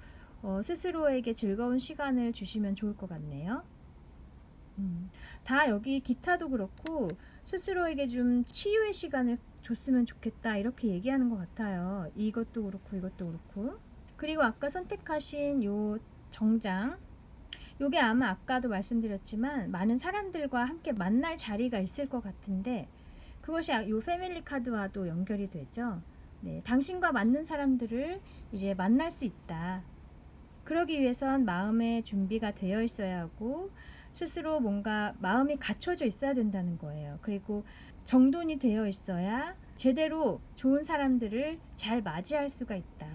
스스로에게 즐거운 시간을 주시면 좋을 것 같네요. 다 여기 기타도 그렇고 스스로에게 좀 치유의 시간을 줬으면 좋겠다, 이렇게 얘기하는 것 같아요. 이것도 그렇고 이것도 그렇고. 그리고 아까 선택하신 요 정장, 요게 아마 아까도 말씀드렸지만 많은 사람들과 함께 만날 자리가 있을 것 같은데, 그것이 요 패밀리 카드와도 연결이 되죠. 네, 당신과 맞는 사람들을 이제 만날 수 있다. 그러기 위해선 마음의 준비가 되어 있어야 하고 스스로 뭔가 마음이 갖춰져 있어야 된다는 거예요. 그리고 정돈이 되어 있어야 제대로 좋은 사람들을 잘 맞이할 수가 있다.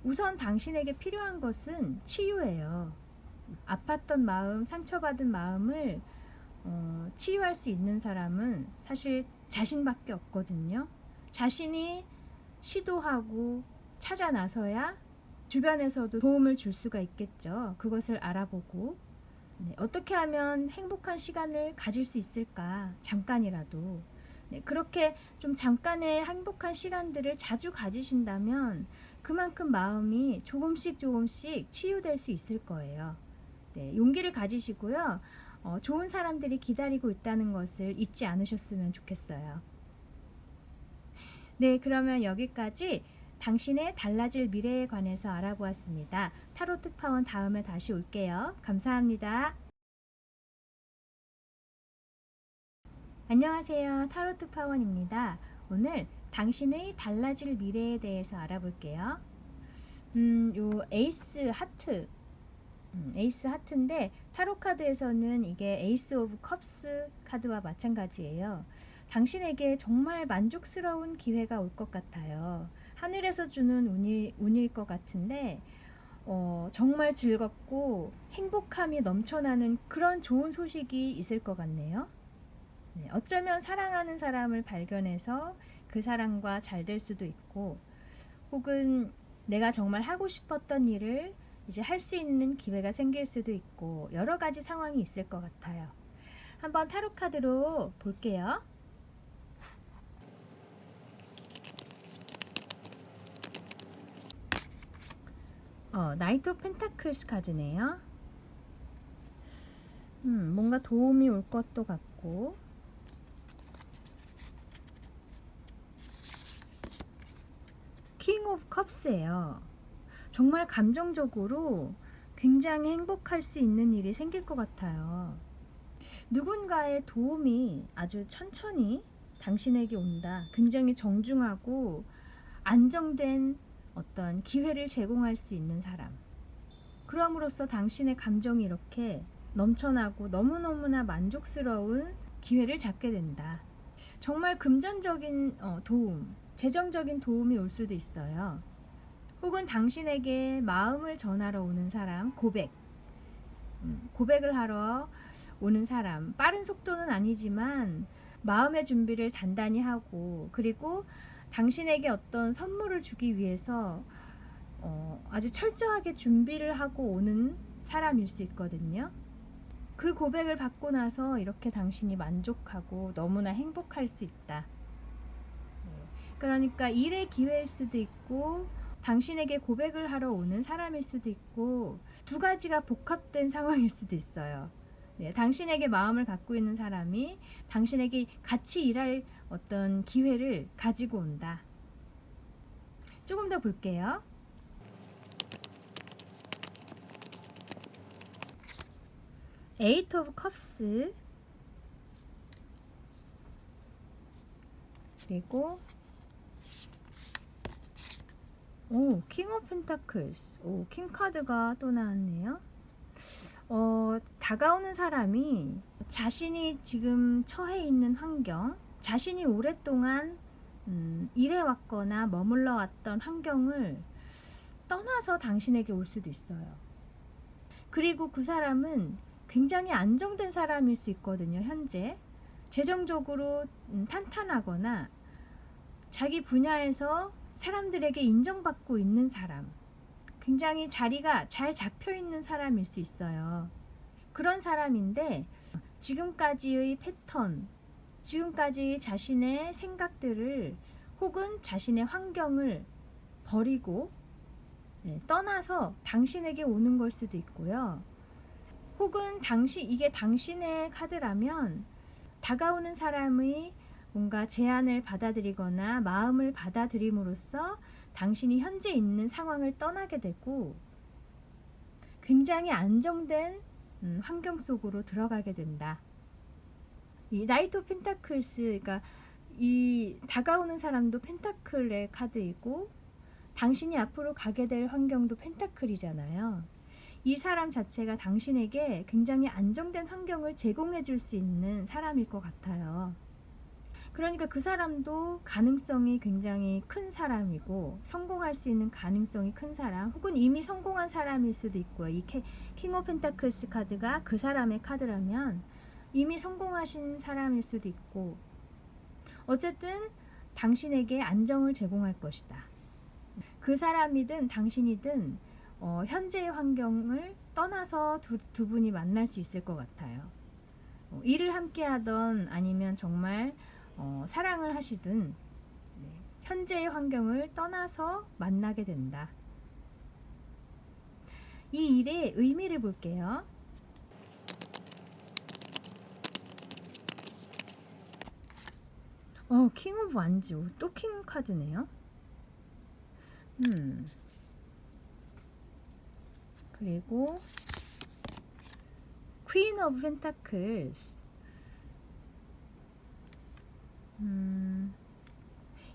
우선 당신에게 필요한 것은 치유예요. 아팠던 마음, 상처받은 마음을 치유할 수 있는 사람은 사실 자신밖에 없거든요. 자신이 시도하고 찾아 나서야 주변에서도 도움을 줄 수가 있겠죠. 그것을 알아보고, 네, 어떻게 하면 행복한 시간을 가질 수 있을까? 잠깐이라도. 네, 그렇게 좀 잠깐의 행복한 시간들을 자주 가지신다면 그만큼 마음이 조금씩 조금씩 치유될 수 있을 거예요. 네, 용기를 가지시고요. 좋은 사람들이 기다리고 있다는 것을 잊지 않으셨으면 좋겠어요. 네, 그러면 여기까지 당신의 달라질 미래에 관해서 알아보았습니다. 타로 특파원 다음에 다시 올게요. 감사합니다. 안녕하세요. 타로 특파원입니다. 오늘 당신의 달라질 미래에 대해서 알아볼게요. 요 에이스 하트, 에이스 하트인데 타로 카드에서는 이게 에이스 오브 컵스 카드와 마찬가지예요. 당신에게 정말 만족스러운 기회가 올 것 같아요. 하늘에서 주는 운일 것 같은데 정말 즐겁고 행복함이 넘쳐나는 그런 좋은 소식이 있을 것 같네요. 네, 어쩌면 사랑하는 사람을 발견해서 그 사람과 잘 될 수도 있고, 혹은 내가 정말 하고 싶었던 일을 이제 할 수 있는 기회가 생길 수도 있고, 여러 가지 상황이 있을 것 같아요. 한번 타로 카드로 볼게요. 나이트 오브 펜타클스 카드네요. 뭔가 도움이 올 것도 같고, 킹 오브 컵스예요. 정말 감정적으로 굉장히 행복할 수 있는 일이 생길 것 같아요. 누군가의 도움이 아주 천천히 당신에게 온다. 굉장히 정중하고 안정된 어떤 기회를 제공할 수 있는 사람. 그럼으로써 당신의 감정이 이렇게 넘쳐나고 너무너무나 만족스러운 기회를 잡게 된다. 정말 금전적인 도움, 재정적인 도움이 올 수도 있어요. 혹은 당신에게 마음을 전하러 오는 사람, 고백을 하러 오는 사람. 빠른 속도는 아니지만 마음의 준비를 단단히 하고, 그리고 당신에게 어떤 선물을 주기 위해서 아주 철저하게 준비를 하고 오는 사람일 수 있거든요. 그 고백을 받고 나서 이렇게 당신이 만족하고 너무나 행복할 수 있다. 그러니까 일의 기회일 수도 있고, 당신에게 고백을 하러 오는 사람일 수도 있고, 두 가지가 복합된 상황일 수도 있어요. 네, 당신에게 마음을 갖고 있는 사람이 당신에게 같이 일할 어떤 기회를 가지고 온다. 조금 더 볼게요. 에이트 오브 컵스, 그리고 킹 오브 펜타클스. 킹 카드가 또 나왔네요. 다가오는 사람이 자신이 지금 처해 있는 환경, 자신이 오랫동안 일해왔거나 머물러 왔던 환경을 떠나서 당신에게 올 수도 있어요. 그리고 그 사람은 굉장히 안정된 사람일 수 있거든요. 현재 재정적으로 탄탄하거나 자기 분야에서 사람들에게 인정받고 있는 사람, 굉장히 자리가 잘 잡혀 있는 사람일 수 있어요. 그런 사람인데 지금까지의 패턴, 지금까지 자신의 생각들을 혹은 자신의 환경을 버리고 떠나서 당신에게 오는 걸 수도 있고요. 혹은 이게 당신의 카드라면 다가오는 사람의 뭔가 제안을 받아들이거나 마음을 받아들임으로써 당신이 현재 있는 상황을 떠나게 되고 굉장히 안정된 환경 속으로 들어가게 된다. 이 나이트 오브 펜타클스, 그러니까 이 다가오는 사람도 펜타클의 카드이고 당신이 앞으로 가게 될 환경도 펜타클이잖아요. 이 사람 자체가 당신에게 굉장히 안정된 환경을 제공해 줄 수 있는 사람일 것 같아요. 그러니까 그 사람도 가능성이 굉장히 큰 사람이고 성공할 수 있는 가능성이 큰 사람, 혹은 이미 성공한 사람일 수도 있고요. 이 킹 오브 펜타클스 카드가 그 사람의 카드라면 이미 성공하신 사람일 수도 있고, 어쨌든 당신에게 안정을 제공할 것이다. 그 사람이든 당신이든 현재의 환경을 떠나서 두 분이 만날 수 있을 것 같아요. 일을 함께 하던 아니면 정말 사랑을 하시든 현재의 환경을 떠나서 만나게 된다. 이 일의 의미를 볼게요. 킹 오브 완즈, 또 킹 카드네요. 그리고 퀸 오브 펜타클스.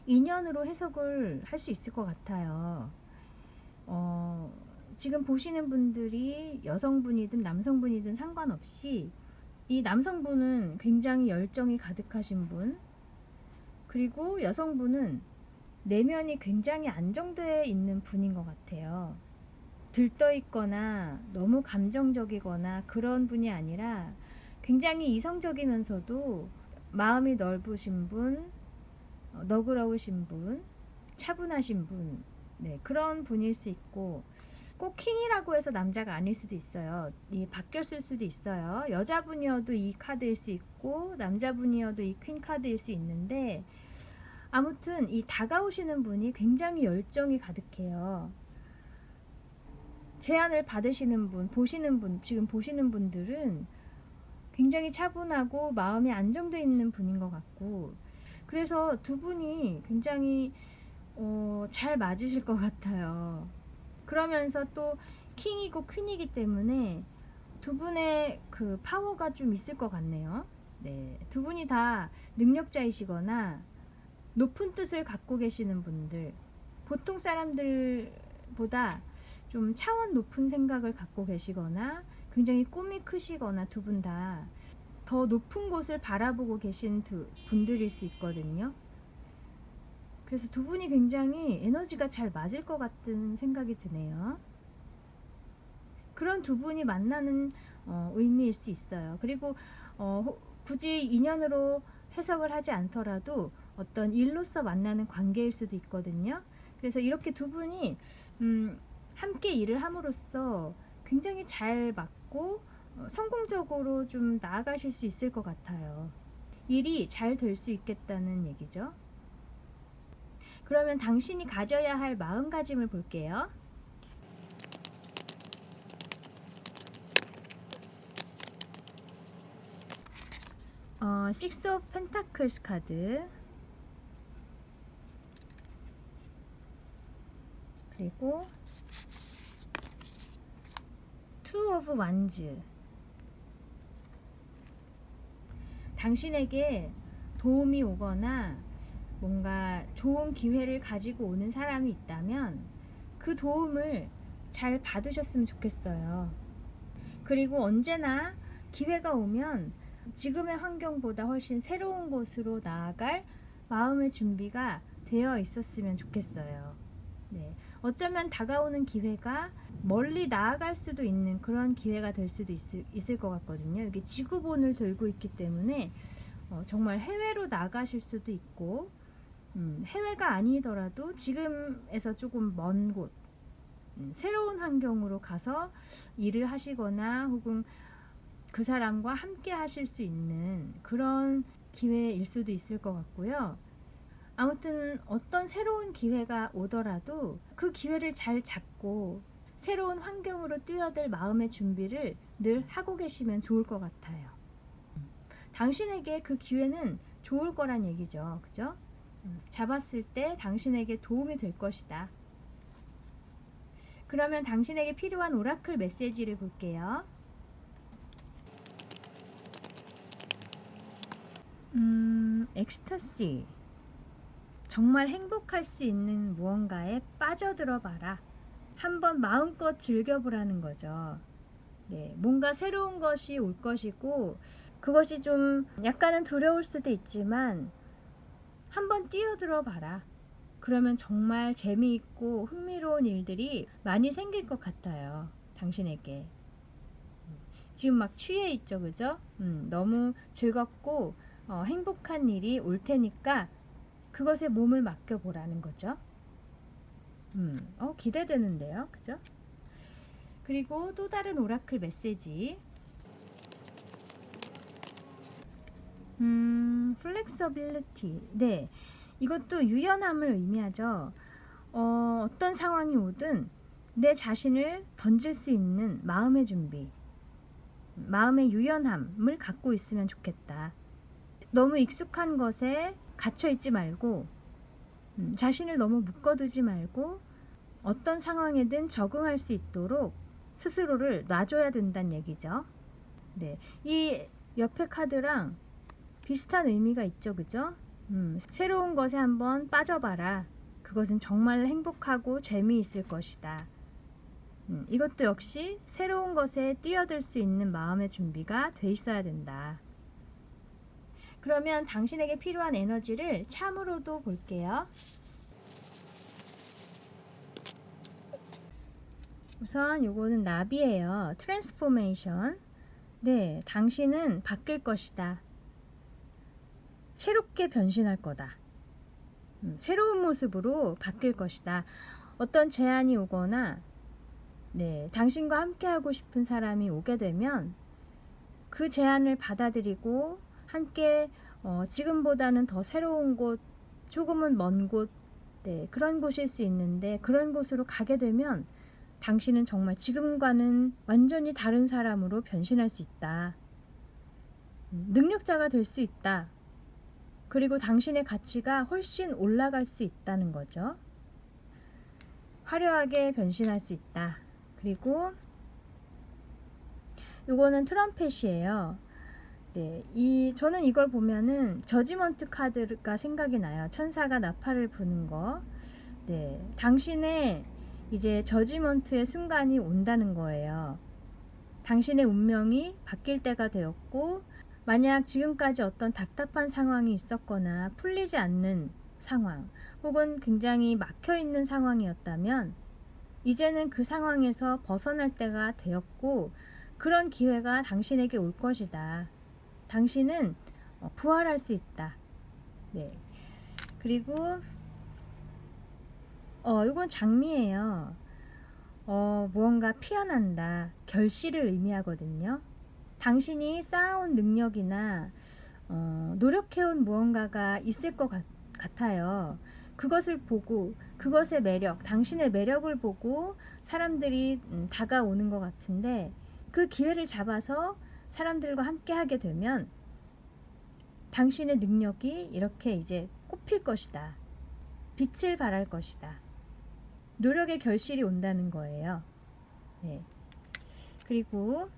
인연으로 해석을 할 수 있을 것 같아요. 지금 보시는 분들이 여성분이든 남성분이든 상관없이 이 남성분은 굉장히 열정이 가득하신 분, 그리고 여성분은 내면이 굉장히 안정되어 있는 분인 것 같아요. 들떠 있거나 너무 감정적이거나 그런 분이 아니라 굉장히 이성적이면서도 마음이 넓으신 분, 너그러우신 분, 차분하신 분, 그런 분일 수 있고, 꼭 킹이라고 해서 남자가 아닐 수도 있어요. 바뀌었을 수도 있어요. 여자분이어도 이 카드일 수 있고 남자분이어도 이 퀸 카드일 수 있는데, 아무튼 이 다가오시는 분이 굉장히 열정이 가득해요. 제안을 받으시는 분, 지금 보시는 분들은 굉장히 차분하고 마음이 안정되어 있는 분인 것 같고, 그래서 두 분이 굉장히 잘 맞으실 것 같아요. 그러면서 또 킹이고 퀸이기 때문에 두 분의 그 파워가 좀 있을 것 같네요. 네, 두 분이 다 능력자이시거나 높은 뜻을 갖고 계시는 분들, 보통 사람들보다 좀 차원 높은 생각을 갖고 계시거나 굉장히 꿈이 크시거나 두 분 다 더 높은 곳을 바라보고 계신 두 분들일 수 있거든요. 그래서 두 분이 굉장히 에너지가 잘 맞을 것 같은 생각이 드네요. 그런 두 분이 만나는 의미일 수 있어요. 그리고 굳이 인연으로 해석을 하지 않더라도 어떤 일로서 만나는 관계일 수도 있거든요. 그래서 이렇게 두 분이 함께 일을 함으로써 굉장히 잘 맞고 성공적으로 좀 나아가실 수 있을 것 같아요. 일이 잘 될 수 있겠다는 얘기죠. 그러면 당신이 가져야 할 마음가짐을 볼게요. Six of Pentacles 카드, 그리고 Two of Wands. 당신에게 도움이 오거나 뭔가 좋은 기회를 가지고 오는 사람이 있다면 그 도움을 잘 받으셨으면 좋겠어요. 그리고 언제나 기회가 오면 지금의 환경보다 훨씬 새로운 곳으로 나아갈 마음의 준비가 되어 있었으면 좋겠어요. 네. 어쩌면 다가오는 기회가 멀리 나아갈 수도 있는 그런 기회가 될 수도 있을 것 같거든요. 이게 지구본을 들고 있기 때문에 정말 해외로 나가실 수도 있고, 해외가 아니더라도 지금에서 조금 먼 곳, 새로운 환경으로 가서 일을 하시거나 혹은 그 사람과 함께 하실 수 있는 그런 기회일 수도 있을 것 같고요. 아무튼 어떤 새로운 기회가 오더라도 그 기회를 잘 잡고 새로운 환경으로 뛰어들 마음의 준비를 늘 하고 계시면 좋을 것 같아요. 당신에게 그 기회는 좋을 거란 얘기죠. 그죠? 잡았을 때 당신에게 도움이 될 것이다. 그러면 당신에게 필요한 오라클 메시지를 볼게요. 엑스터시. 정말 행복할 수 있는 무언가에 빠져들어 봐라. 한번 마음껏 즐겨보라는 거죠. 네, 뭔가 새로운 것이 올 것이고 그것이 좀 약간은 두려울 수도 있지만 한번 뛰어들어 봐라. 그러면 정말 재미있고 흥미로운 일들이 많이 생길 것 같아요. 당신에게. 지금 막 취해 있죠, 그죠? 너무 즐겁고 행복한 일이 올 테니까 그것에 몸을 맡겨보라는 거죠. 기대되는데요, 그죠? 그리고 또 다른 오라클 메시지. 플렉서빌리티. 네, 이것도 유연함을 의미하죠. 어떤 상황이 오든 내 자신을 던질 수 있는 마음의 준비, 마음의 유연함을 갖고 있으면 좋겠다. 너무 익숙한 것에 갇혀 있지 말고 자신을 너무 묶어두지 말고 어떤 상황에든 적응할 수 있도록 스스로를 놔줘야 된다는 얘기죠. 네, 이 옆에 카드랑 비슷한 의미가 있죠, 그죠? 새로운 것에 한번 빠져봐라. 그것은 정말 행복하고 재미있을 것이다. 이것도 역시 새로운 것에 뛰어들 수 있는 마음의 준비가 돼 있어야 된다. 그러면 당신에게 필요한 에너지를 참으로도 볼게요. 우선 요거는 나비예요. 트랜스포메이션. 네, 당신은 바뀔 것이다. 새롭게 변신할 거다. 새로운 모습으로 바뀔 것이다. 어떤 제안이 오거나 네, 당신과 함께 하고 싶은 사람이 오게 되면 그 제안을 받아들이고 함께 지금보다는 더 새로운 곳, 조금은 먼 곳, 네, 그런 곳일 수 있는데 그런 곳으로 가게 되면 당신은 정말 지금과는 완전히 다른 사람으로 변신할 수 있다. 능력자가 될 수 있다. 그리고 당신의 가치가 훨씬 올라갈 수 있다는 거죠. 화려하게 변신할 수 있다. 그리고 요거는 트럼펫이에요. 네, 저는 이걸 보면은 저지먼트 카드가 생각이 나요. 천사가 나팔을 부는 거. 네, 당신의 이제 저지먼트의 순간이 온다는 거예요. 당신의 운명이 바뀔 때가 되었고, 만약 지금까지 어떤 답답한 상황이 있었거나 풀리지 않는 상황, 혹은 굉장히 막혀 있는 상황이었다면, 이제는 그 상황에서 벗어날 때가 되었고, 그런 기회가 당신에게 올 것이다. 당신은 부활할 수 있다. 네. 그리고 이건 장미예요. 무언가 피어난다. 결실을 의미하거든요. 당신이 쌓아온 능력이나 노력해온 무언가가 있을 것 같아요. 그것을 보고 그것의 매력, 당신의 매력을 보고 사람들이 다가오는 것 같은데, 그 기회를 잡아서 사람들과 함께 하게 되면 당신의 능력이 이렇게 이제 꽃필 것이다. 빛을 발할 것이다. 노력의 결실이 온다는 거예요. 네. 그리고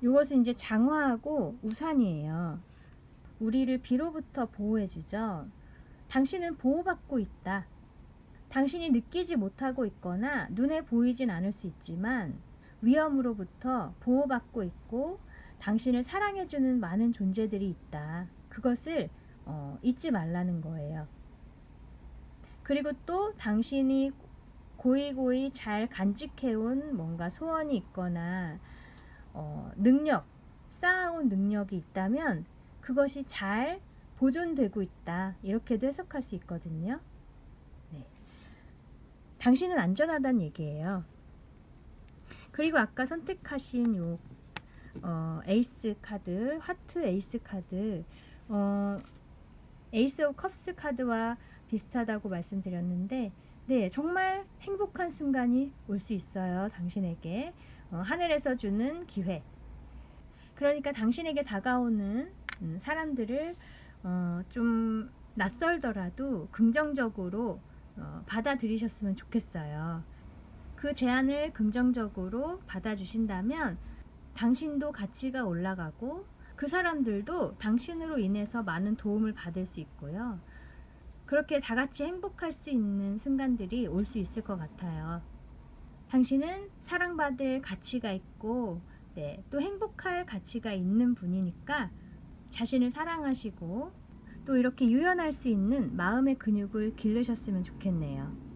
이것은 이제 장화하고 우산이에요. 우리를 비로부터 보호해주죠. 당신은 보호받고 있다. 당신이 느끼지 못하고 있거나 눈에 보이진 않을 수 있지만 위험으로부터 보호받고 있고, 당신을 사랑해주는 많은 존재들이 있다. 그것을 잊지 말라는 거예요. 그리고 또 당신이 고이고이 잘 간직해온 뭔가 소원이 있거나 능력, 쌓아온 능력이 있다면 그것이 잘 보존되고 있다. 이렇게도 해석할 수 있거든요. 네. 당신은 안전하다는 얘기예요. 그리고 아까 선택하신 요 에이스 카드, 하트 에이스 카드, 에이스 오브 컵스 카드와 비슷하다고 말씀드렸는데, 네, 정말 행복한 순간이 올 수 있어요. 당신에게 하늘에서 주는 기회. 그러니까 당신에게 다가오는 사람들을 좀 낯설더라도 긍정적으로 받아들이셨으면 좋겠어요. 그 제안을 긍정적으로 받아주신다면 당신도 가치가 올라가고, 그 사람들도 당신으로 인해서 많은 도움을 받을 수 있고요. 그렇게 다 같이 행복할 수 있는 순간들이 올 수 있을 것 같아요. 당신은 사랑받을 가치가 있고, 네, 또 행복할 가치가 있는 분이니까 자신을 사랑하시고 또 이렇게 유연할 수 있는 마음의 근육을 기르셨으면 좋겠네요.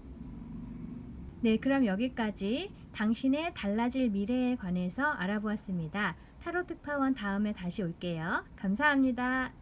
네, 그럼 여기까지 당신의 달라질 미래에 관해서 알아보았습니다. 타로 특파원 다음에 다시 올게요. 감사합니다.